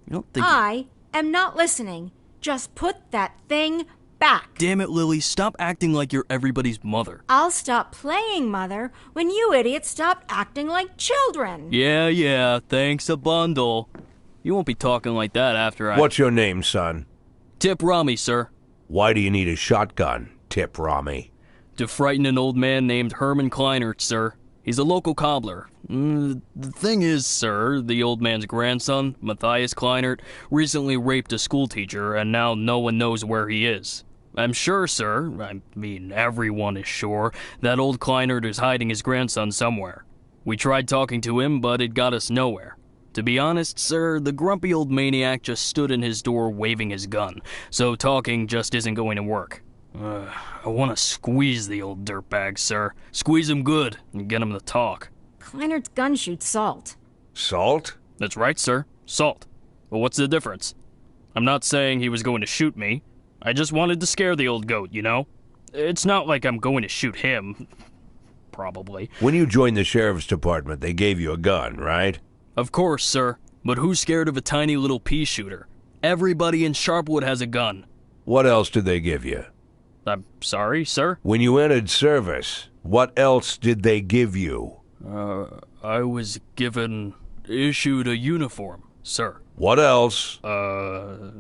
You don't think... I am not listening. Just put that thing back. Damn it, Lily. Stop acting like you're everybody's mother. I'll stop playing mother when you idiots stop acting like children. Yeah, thanks a bundle. You won't be talking like that after I... What's your name, son? Tip Rami, sir. Why do you need a shotgun, Tip Rami? To frighten an old man named Herman Kleinert, sir. He's a local cobbler. The thing is, sir, the old man's grandson, Matthias Kleinert, recently raped a schoolteacher, and now no one knows where he is. I'm sure, sir, I mean everyone is sure, that old Kleinert is hiding his grandson somewhere. We tried talking to him, but it got us nowhere. To be honest, sir, the grumpy old maniac just stood in his door waving his gun, so talking just isn't going to work. I want to squeeze the old dirtbag, sir. Squeeze him good and get him to talk. Kleinert's gun shoots salt. Salt? That's right, sir. Salt. Well, what's the difference? I'm not saying he was going to shoot me. I just wanted to scare the old goat, you know? It's not like I'm going to shoot him. Probably. When you joined the sheriff's department, they gave you a gun, right? Of course, sir. But who's scared of a tiny little pea shooter? Everybody in Sharpwood has a gun. What else did they give you? I'm sorry, sir? When you entered service, what else did they give you? I was issued a uniform, sir. What else? A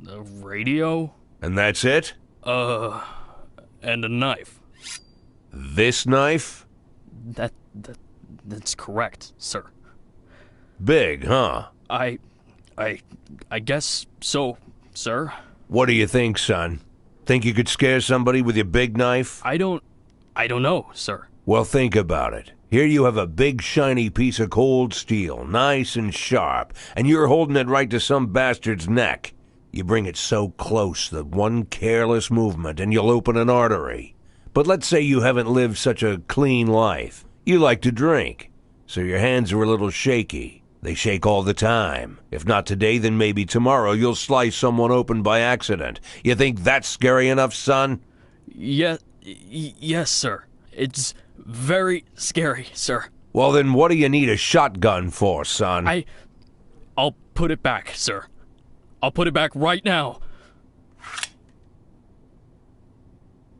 radio? And that's it? And a knife. This knife? That's correct, sir. Big, huh? I guess so, sir. What do you think, son? Think you could scare somebody with your big knife? I don't know, sir. Well, think about it. Here you have a big shiny piece of cold steel, nice and sharp, and you're holding it right to some bastard's neck. You bring it so close that one careless movement and you'll open an artery. But let's say you haven't lived such a clean life. You like to drink, so your hands are a little shaky. They shake all the time. If not today, then maybe tomorrow you'll slice someone open by accident. You think that's scary enough, son? Yes, sir. It's very scary, sir. Well, then what do you need a shotgun for, son? I'll put it back, sir. I'll put it back right now.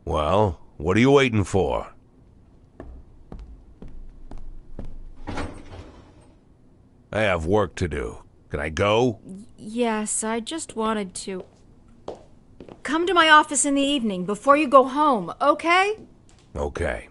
Well, what are you waiting for? I have work to do. Can I go? Yes, I just wanted to... Come to my office in the evening before you go home, okay? Okay.